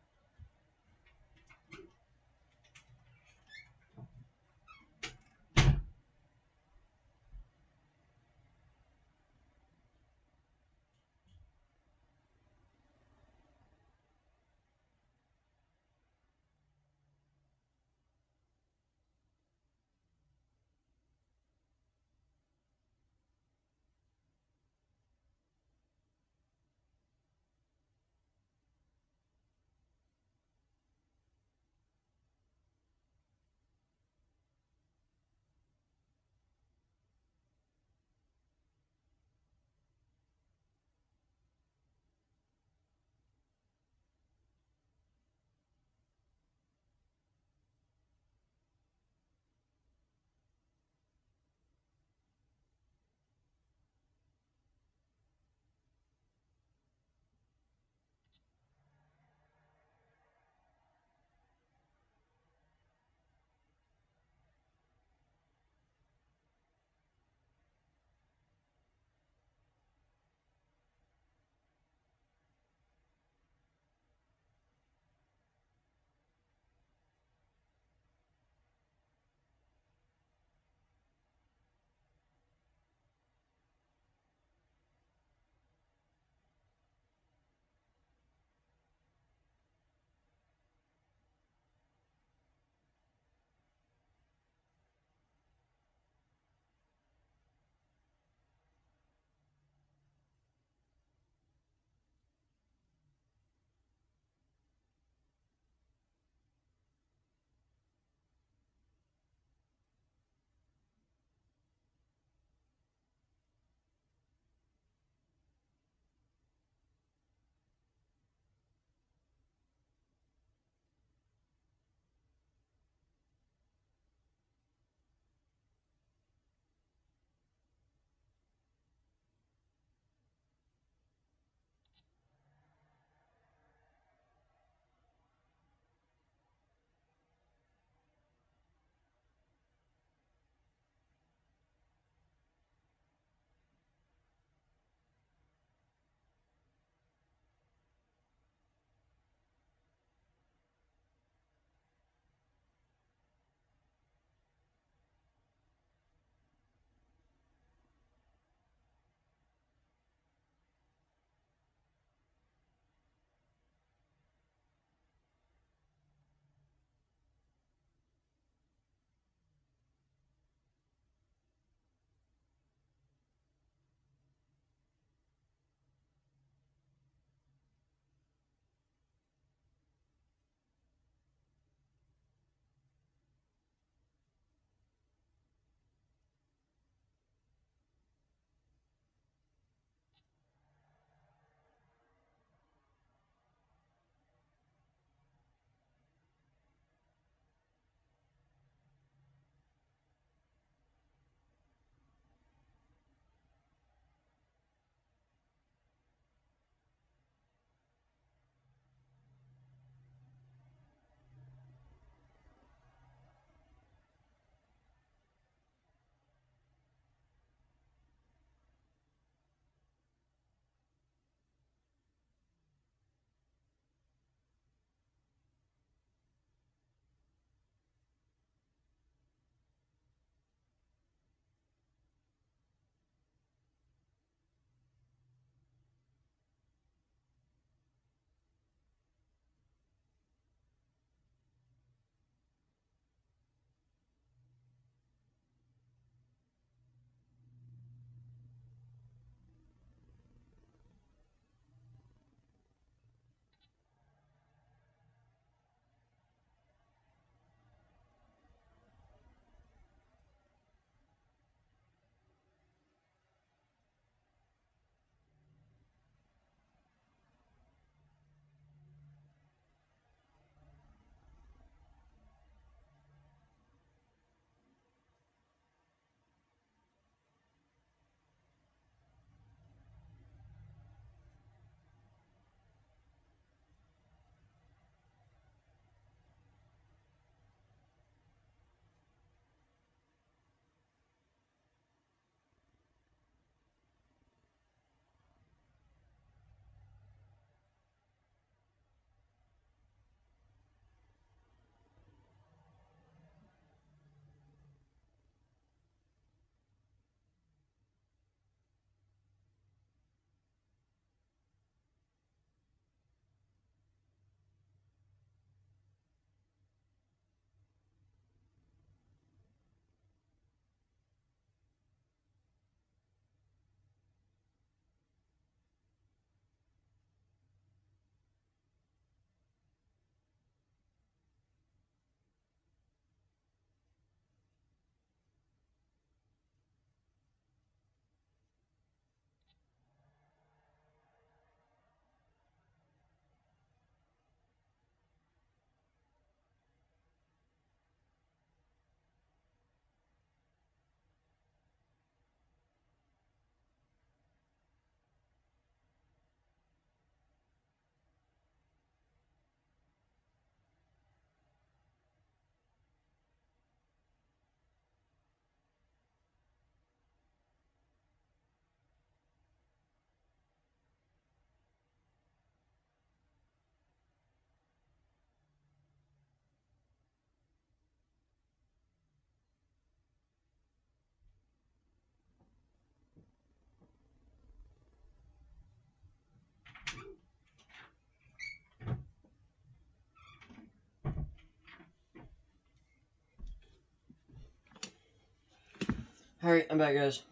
Alright, I'm back, guys.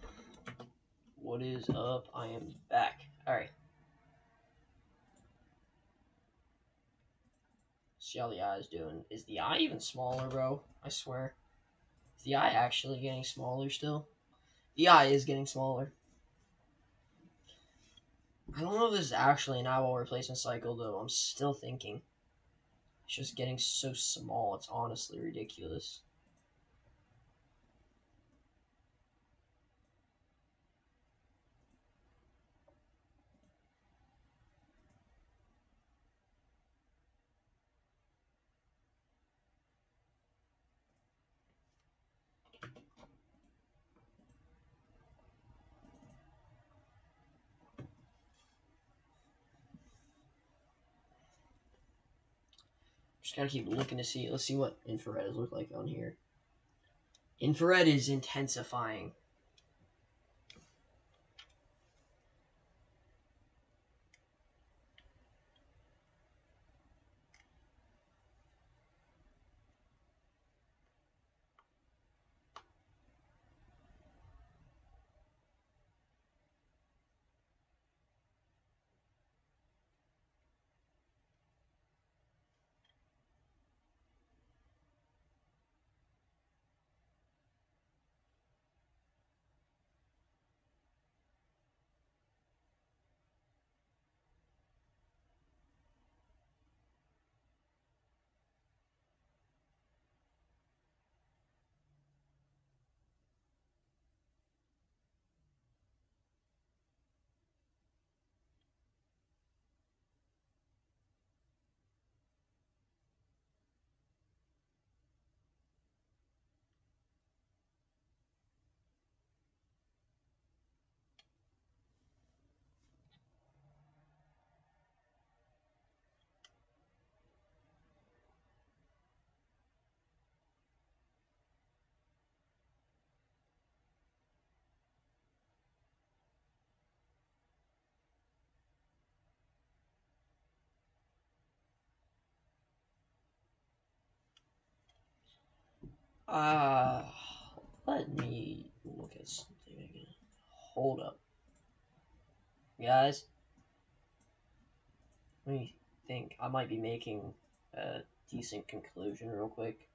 What is up? I am back. Alright. See how the eye is doing. Is the eye even smaller, bro? I swear. Is the eye actually getting smaller still? The eye is getting smaller. I don't know if this is actually an eyeball replacement cycle, though. I'm still thinking. It's just getting so small. It's honestly ridiculous. Just gotta keep looking to see. Let's see what infrared look like on here. Infrared is intensifying. Uh, Let me look at something again. Hold up. Guys, let me think. I might be making a decent conclusion real quick.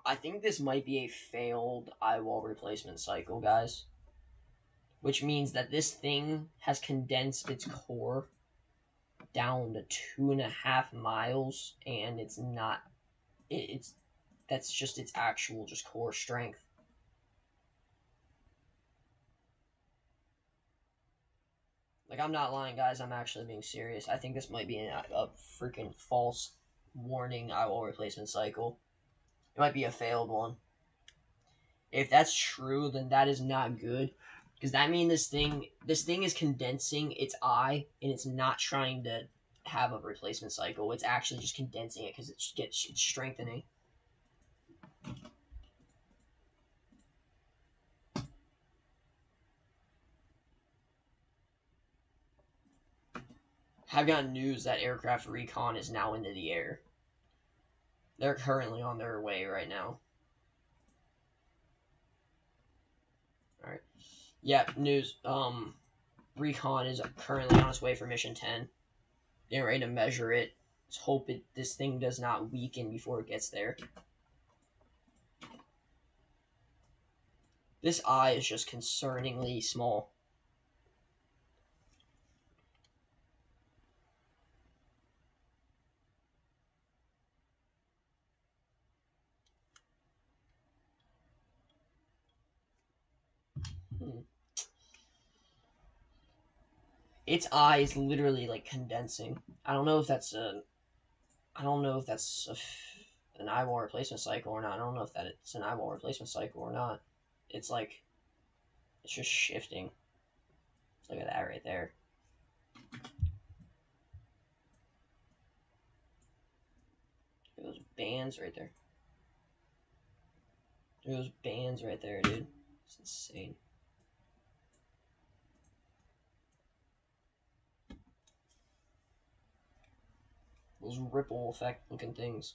I think this might be a failed eyewall replacement cycle, guys. Which means that this thing has condensed its core down to 2.5 miles, and it's not. It's that's just its actual just core strength. Like, I'm not lying, guys. I'm actually being serious. I think this might be a freaking false warning eyewall replacement cycle. It might be a failed one. If that's true, then that is not good, because that means this thing is condensing its eye, and it's not trying to have a replacement cycle. It's actually just condensing it because it's strengthening. I've got news that aircraft recon is now into the air. They're currently on their way right now. All right. Yeah, news. Recon is currently on its way for mission 10. Getting ready to measure it. Let's hope this thing does not weaken before it gets there. This eye is just concerningly small. Its eye is literally like condensing. I don't know if that's an eyeball replacement cycle or not. I don't know if that it's an eyeball replacement cycle or not. It's like it's just shifting. Look at that right there. Look at those bands right there. Look at those bands right there, dude. It's insane. those ripple effect looking things.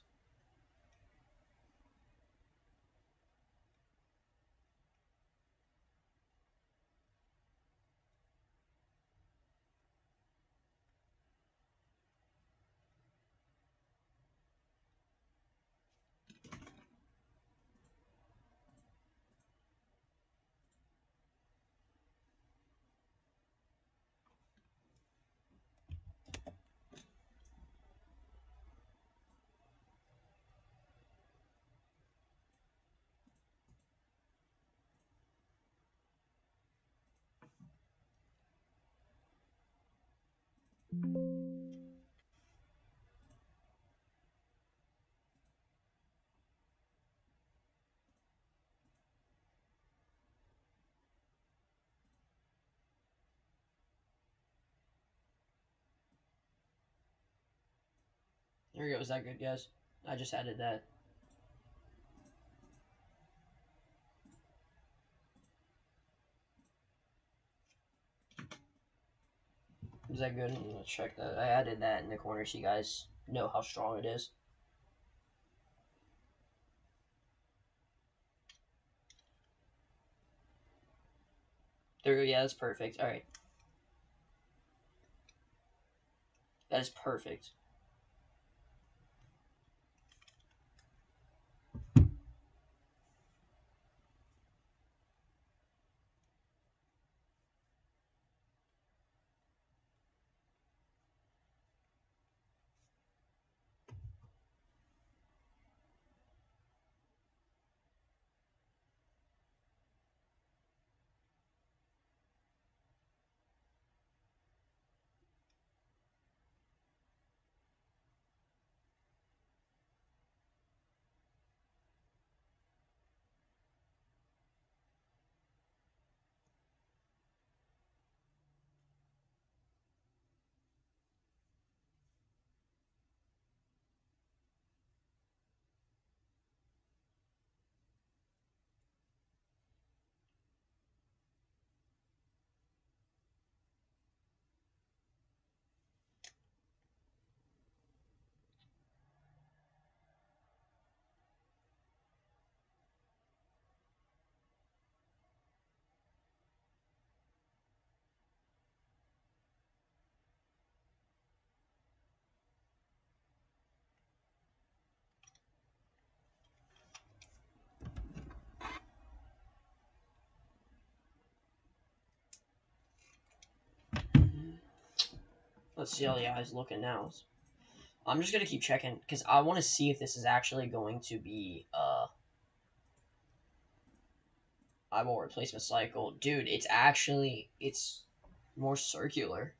There we go. Is that good, guys? I just added that. Is that good? Let's check that. I added that in the corner so you guys know how strong it is. There we go. Yeah, that's perfect. Alright. That is perfect. Let's see how the eye's looking now. I'm just gonna keep checking because I want to see if this is actually going to be eyeball replacement cycle. Dude, it's more circular.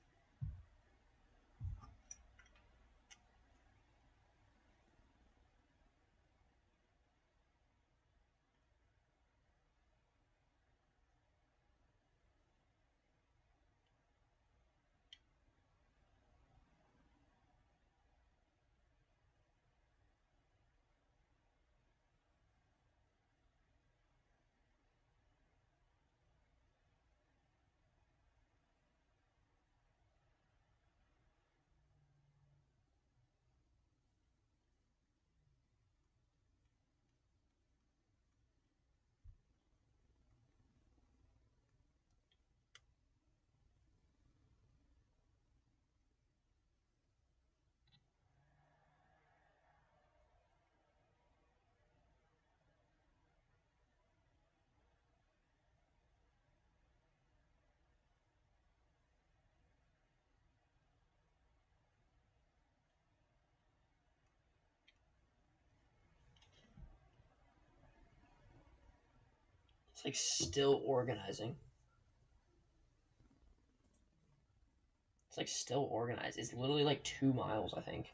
It's like still organizing. It's like still organized. It's literally like 2 miles, I think.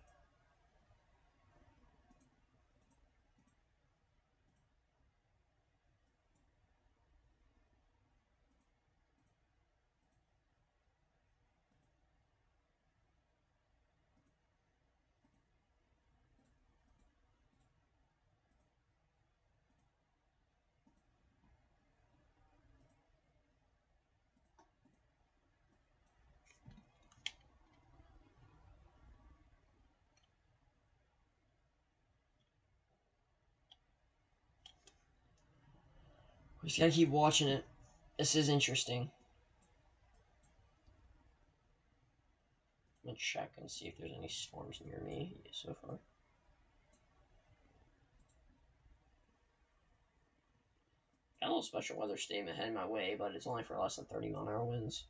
Just gotta keep watching it. This is interesting. I'm gonna check and see if there's any storms near me so far. Got a little special weather statement heading my way, but it's only for less than 30-mile-an-hour winds.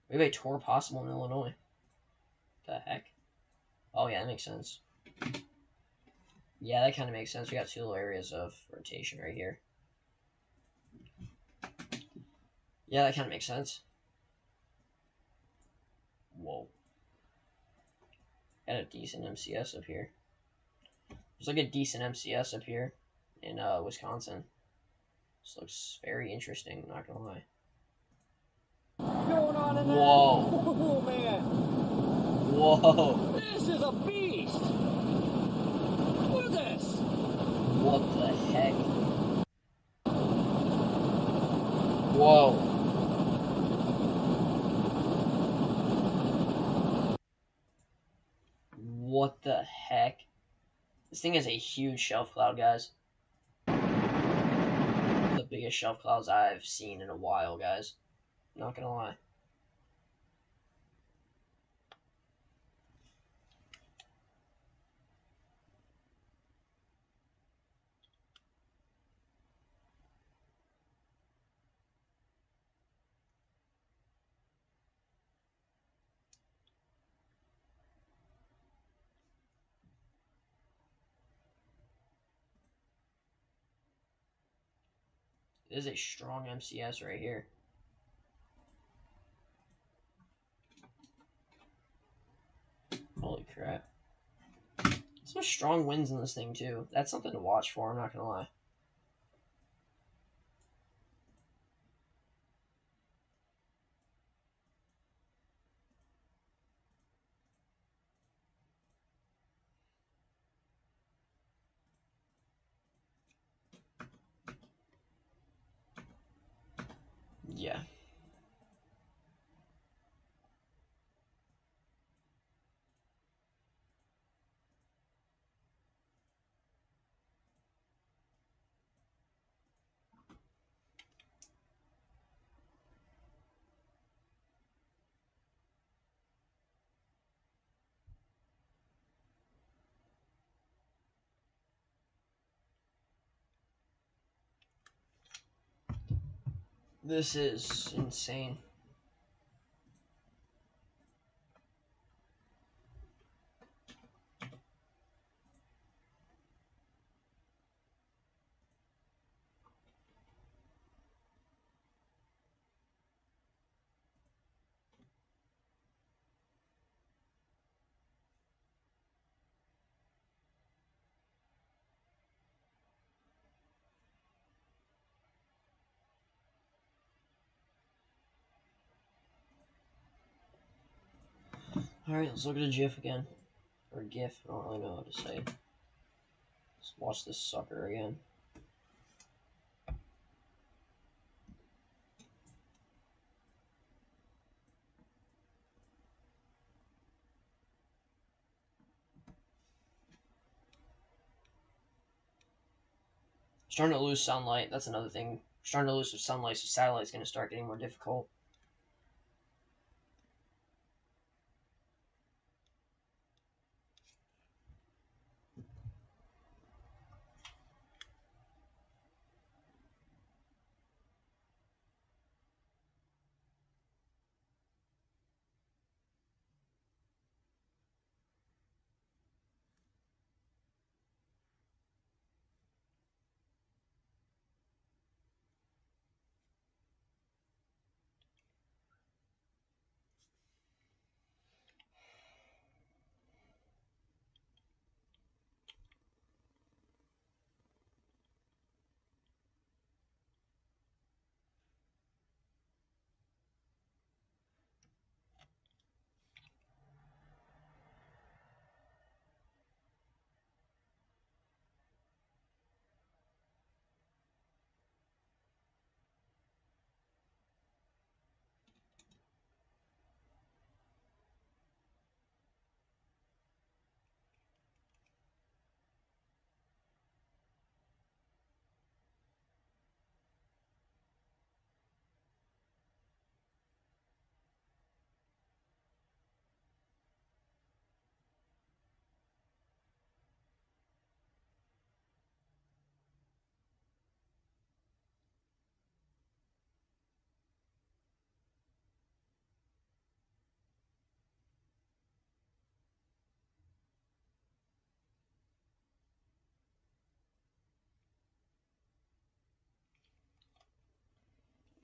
We have a tour possible in Illinois. The heck? Oh yeah, that makes sense. Yeah, that kind of makes sense. We got two little areas of rotation right here. Yeah, that kind of makes sense. Whoa. Got a decent MCS up here. There's like a decent MCS up here in Wisconsin. This looks very interesting, I'm not gonna lie. Going on in there? Whoa. Oh, man. Whoa. This is a beast. Look at this. What the heck? Whoa. What the heck? This thing is a huge shelf cloud, guys. The biggest shelf clouds I've seen in a while, guys. Not gonna lie. This is a strong MCS right here. Holy crap. Some strong winds in this thing, too. That's something to watch for, I'm not gonna lie. Yeah. This is insane. Alright, let's look at a GIF again. Or GIF, I don't really know how to say it. Let's watch this sucker again. Starting to lose sunlight, that's another thing. Starting to lose some sunlight, so satellite's going to start getting more difficult.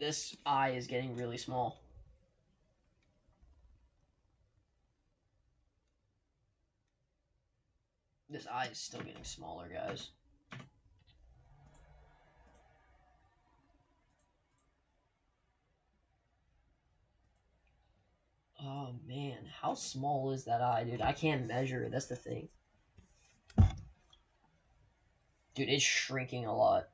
This eye is getting really small. This eye is still getting smaller, guys. Oh, man. How small is that eye, dude? I can't measure it. That's the thing. Dude, it's shrinking a lot.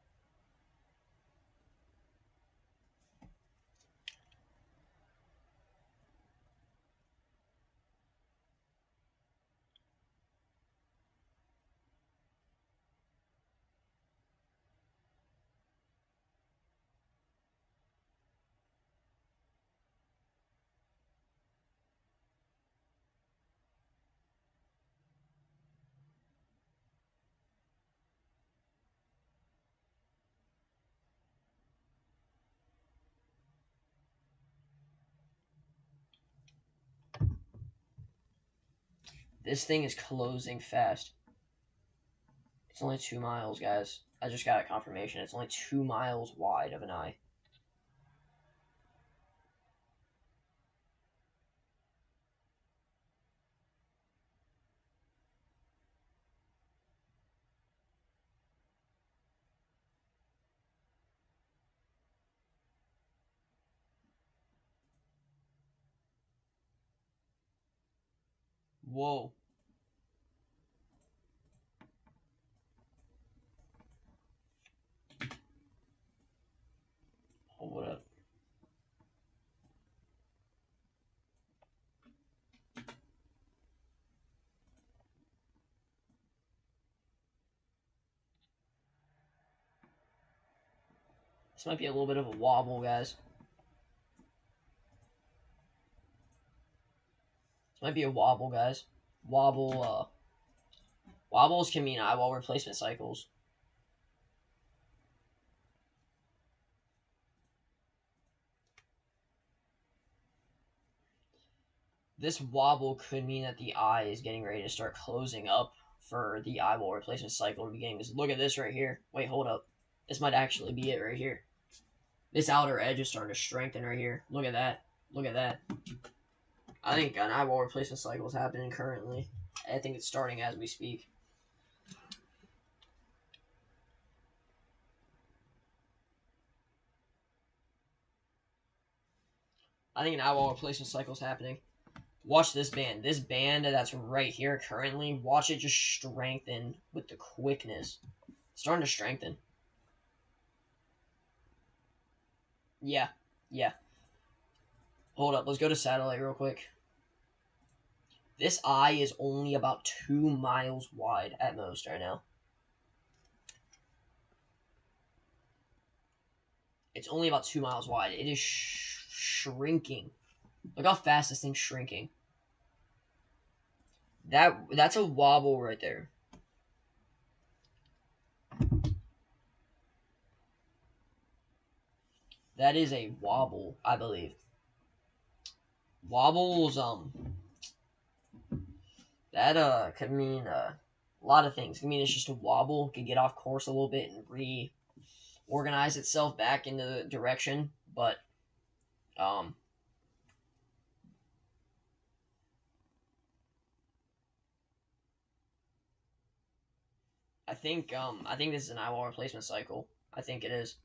This thing is closing fast. It's only 2 miles, guys. I just got a confirmation. It's only 2 miles wide of an eye. Whoa. Hold up. This might be a little bit of a wobble, guys. This might be a wobble, guys. Wobbles can mean eyeball replacement cycles. This wobble could mean that the eye is getting ready to start closing up for the eyeball replacement cycle to begin. Because look at this right here. Wait, hold up. This might actually be it right here. This outer edge is starting to strengthen right here. Look at that. Look at that. I think an eyeball replacement cycle is happening currently. I think it's starting as we speak. I think an eyeball replacement cycle is happening. Watch this band. This band that's right here currently, watch it just strengthen with the quickness. It's starting to strengthen. Yeah. Yeah. Hold up. Let's go to satellite real quick. This eye is only about 2 miles wide at most right now. It's only about 2 miles wide. It is shrinking. Look how fast this thing's shrinking. That's a wobble right there. That is a wobble, I believe. Wobbles, that could mean a lot of things. It could mean it's just a wobble. It could get off course a little bit and reorganize itself back into the direction. But I think this is an eyeball replacement cycle. I think it is.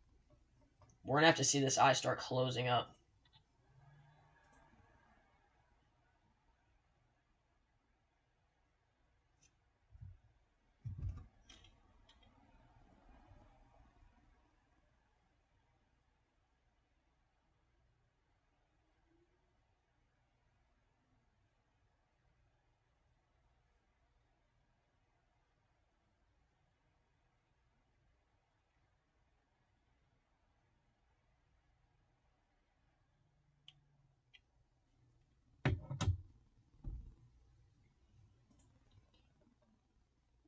We're gonna have to see this eye start closing up.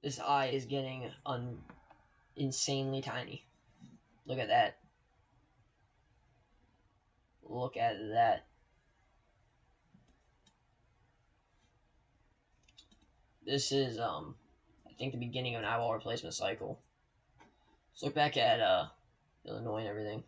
This eye is getting insanely tiny. Look at that. Look at that. This is I think the beginning of an eyeball replacement cycle. Let's look back at Illinois and everything.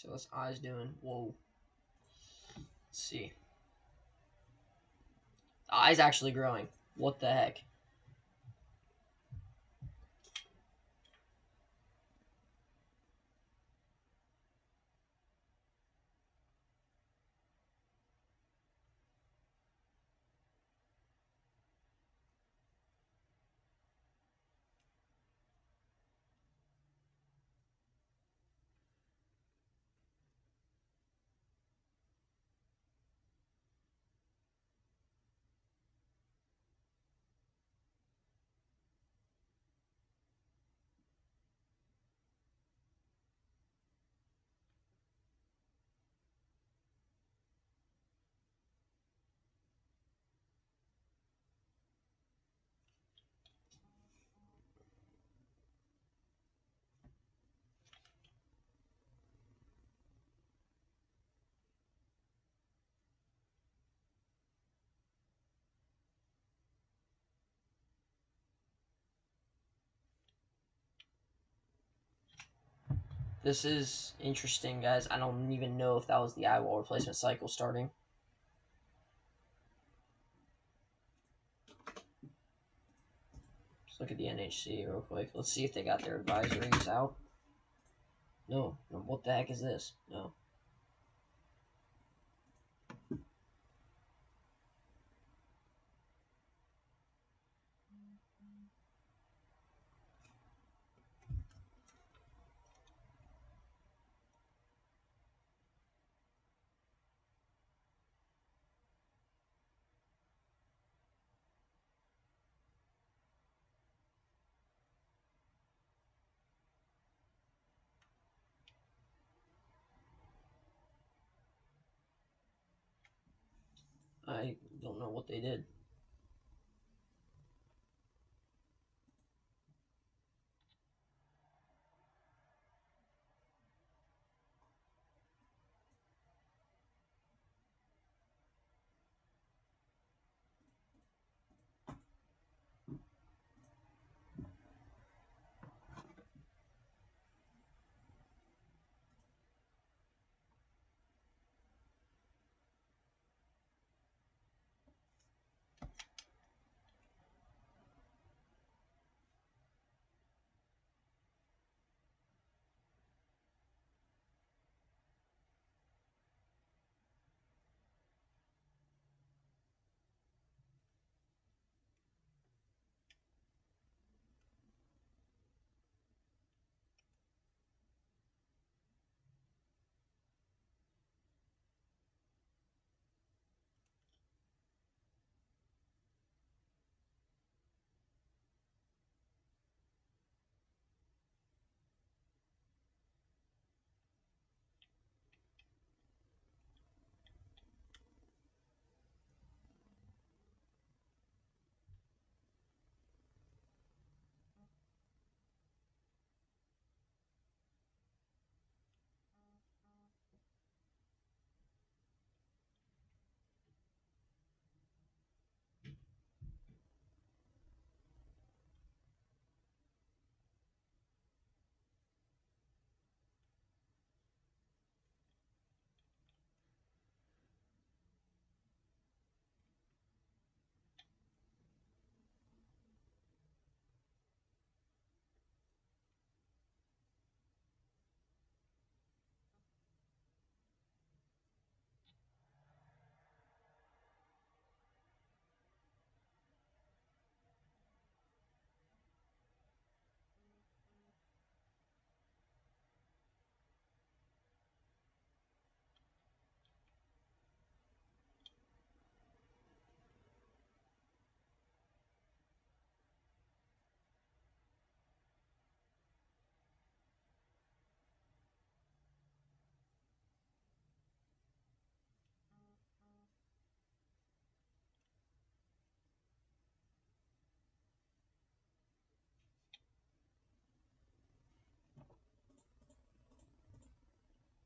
So what's eyes doing? Whoa. Let's see. The eye's actually growing. What the heck? This is interesting, guys. I don't even know if that was the eyeball replacement cycle starting. Let's look at the NHC real quick. Let's see if they got their advisories out. No. What the heck is this? No. I don't know what they did.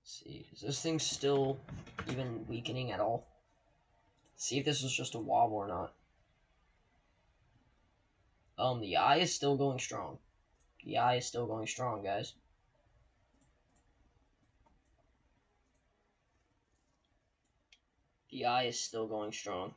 Let's see, is this thing still even weakening at all? Let's see if this was just a wobble or not. The eye is still going strong. The eye is still going strong, guys. The eye is still going strong.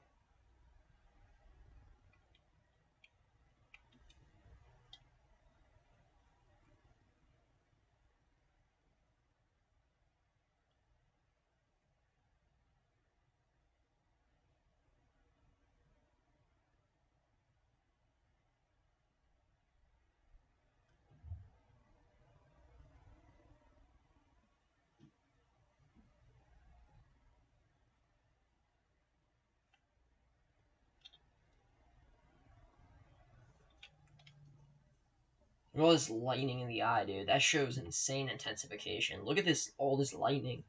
Look at all this lightning in the eye, dude. That shows insane intensification. Look at this, all this lightning.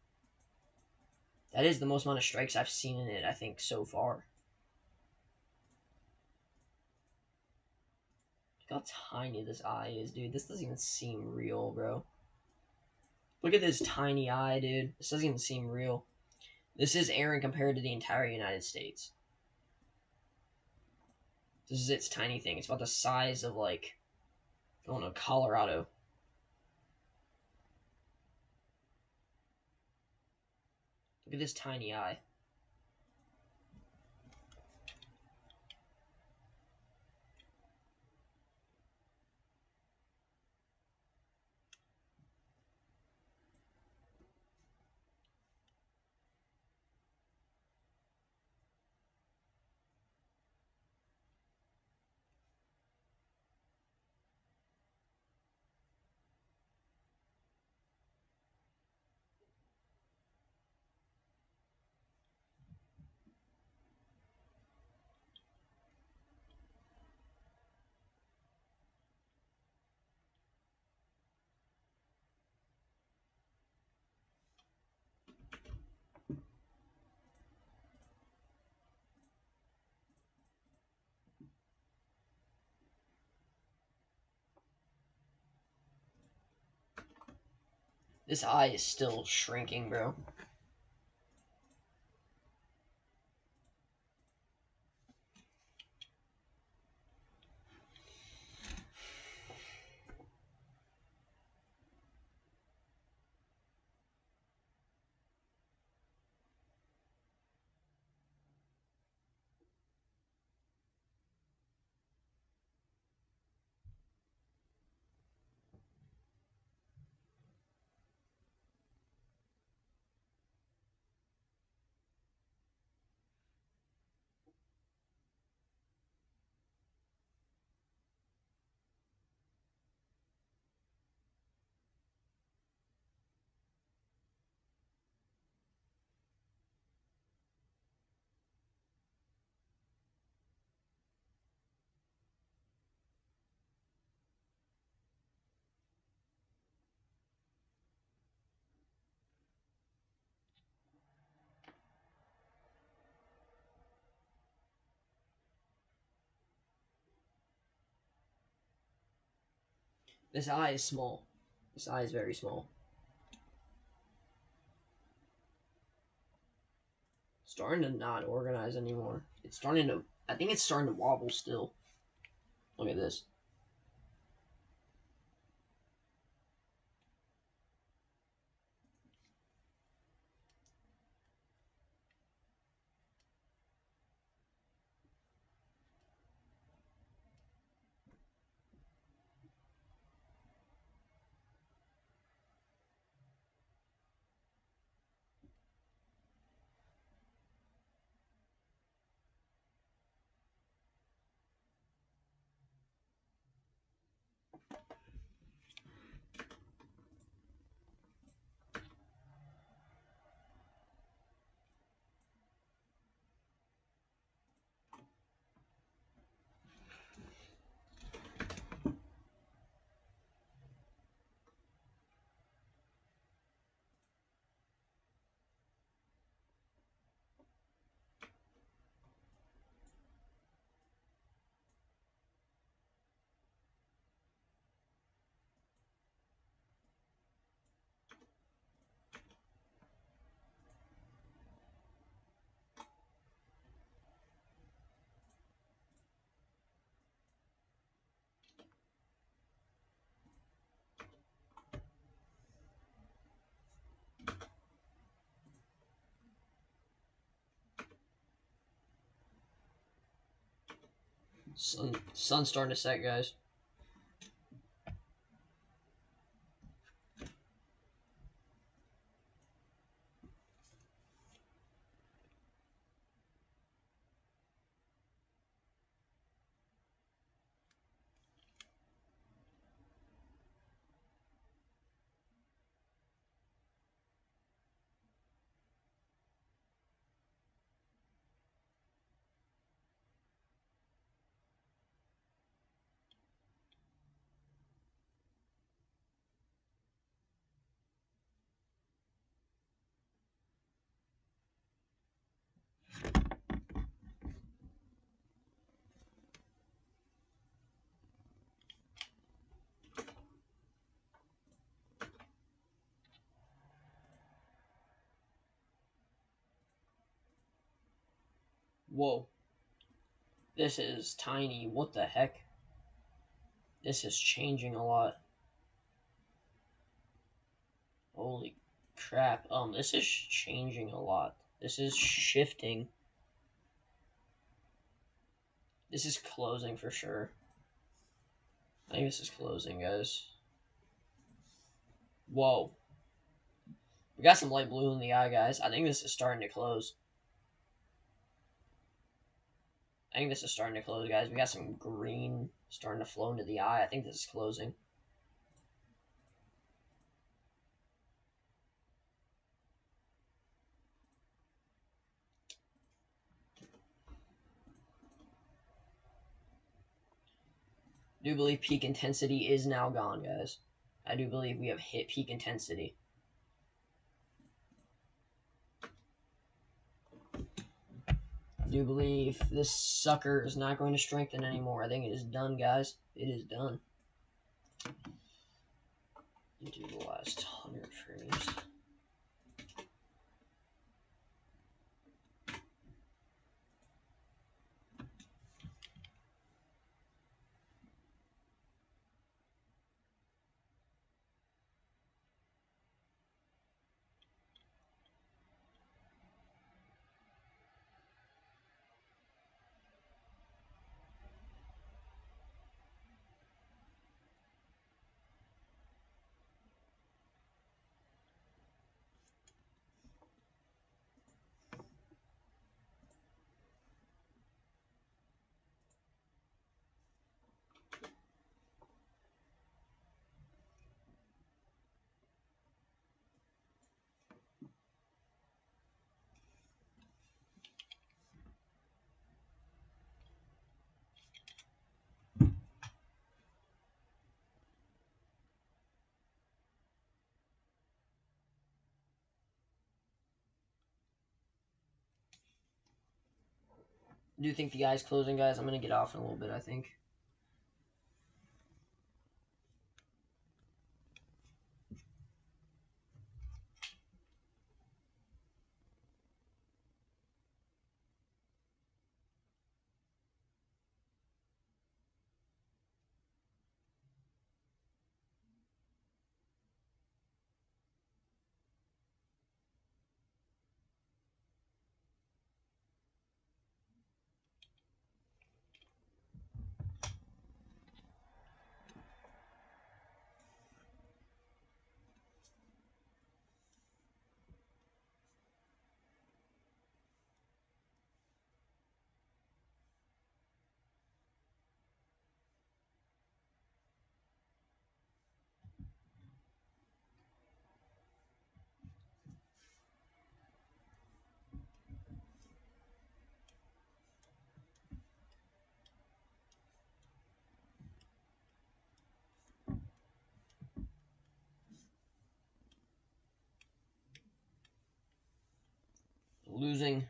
That is the most amount of strikes I've seen in it, I think, so far. Look how tiny this eye is, dude. This doesn't even seem real, bro. Look at this tiny eye, dude. This doesn't even seem real. This is Erin compared to the entire United States. This is its tiny thing. It's about the size of, like, I don't know, Colorado. Look at this tiny eye. This eye is still shrinking, bro. This eye is small. This eye is very small. Starting to not organize anymore. It's starting to, I think it's starting to wobble still. Look at this. Sun's starting to set, guys. Whoa. This is tiny. What the heck? This is changing a lot. Holy crap. This is changing a lot. This is shifting. This is closing for sure. I think this is closing, guys. Whoa. We got some light blue in the eye, guys. I think this is starting to close. I think this is starting to close, guys. We got some green starting to flow into the eye. I think this is closing. I do believe peak intensity is now gone, guys. I do believe we have hit peak intensity. I do believe this sucker is not going to strengthen anymore. I think it is done, guys. It is done. Do the last 100 frames. I do think the eye's closing, guys. I'm going to get off in a little bit, I think.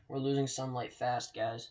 We're losing sunlight fast, guys.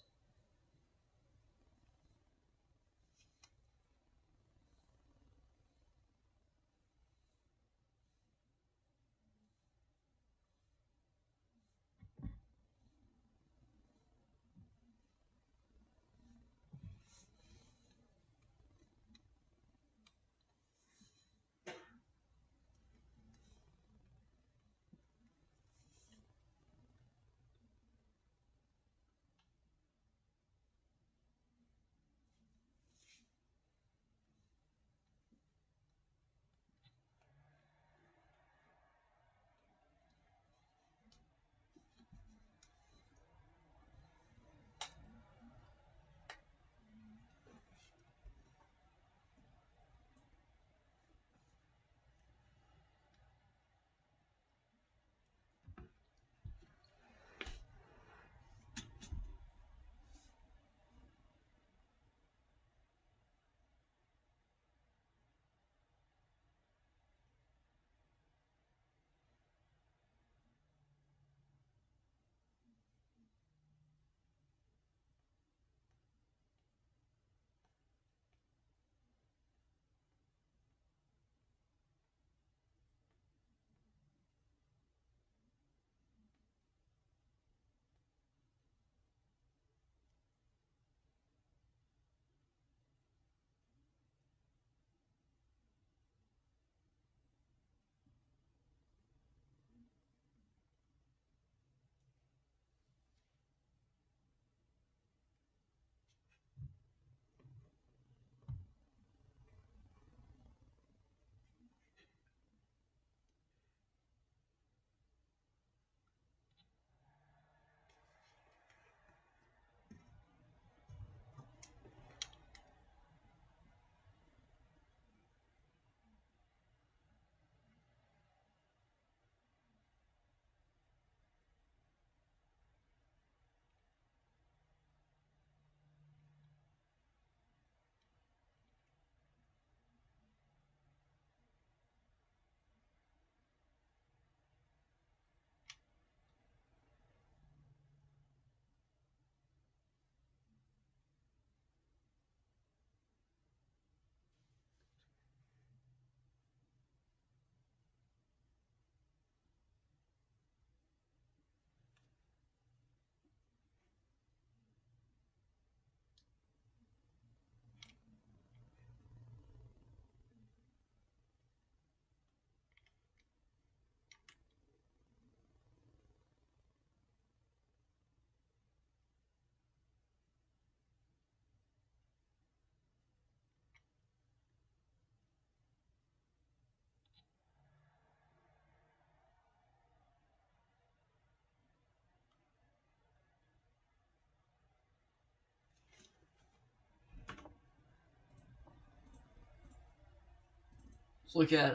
look at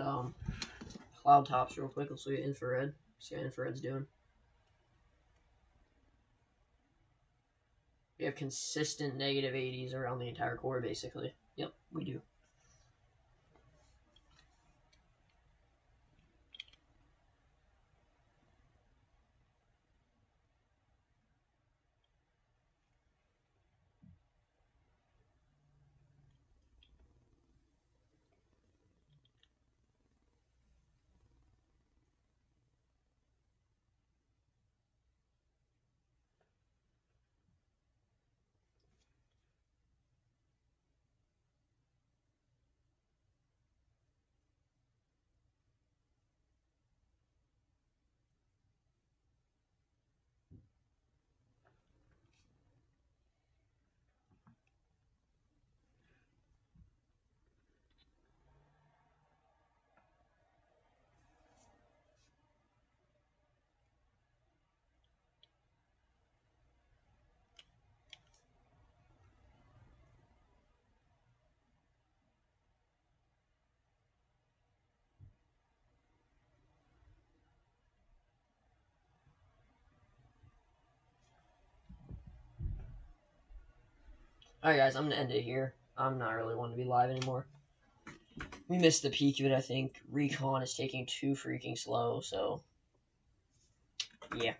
cloud tops real quick. Let's look at infrared. See how infrared's doing. We have consistent negative 80s around the entire core, basically. Yep, we do. Alright, guys, I'm going to end it here. I'm not really wanting to be live anymore. We missed the peak of it, I think. Recon is taking too freaking slow, so... yeah.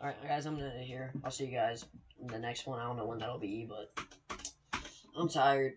Alright, guys, I'm going to end it here. I'll see you guys in the next one. I don't know when that'll be, but... I'm tired.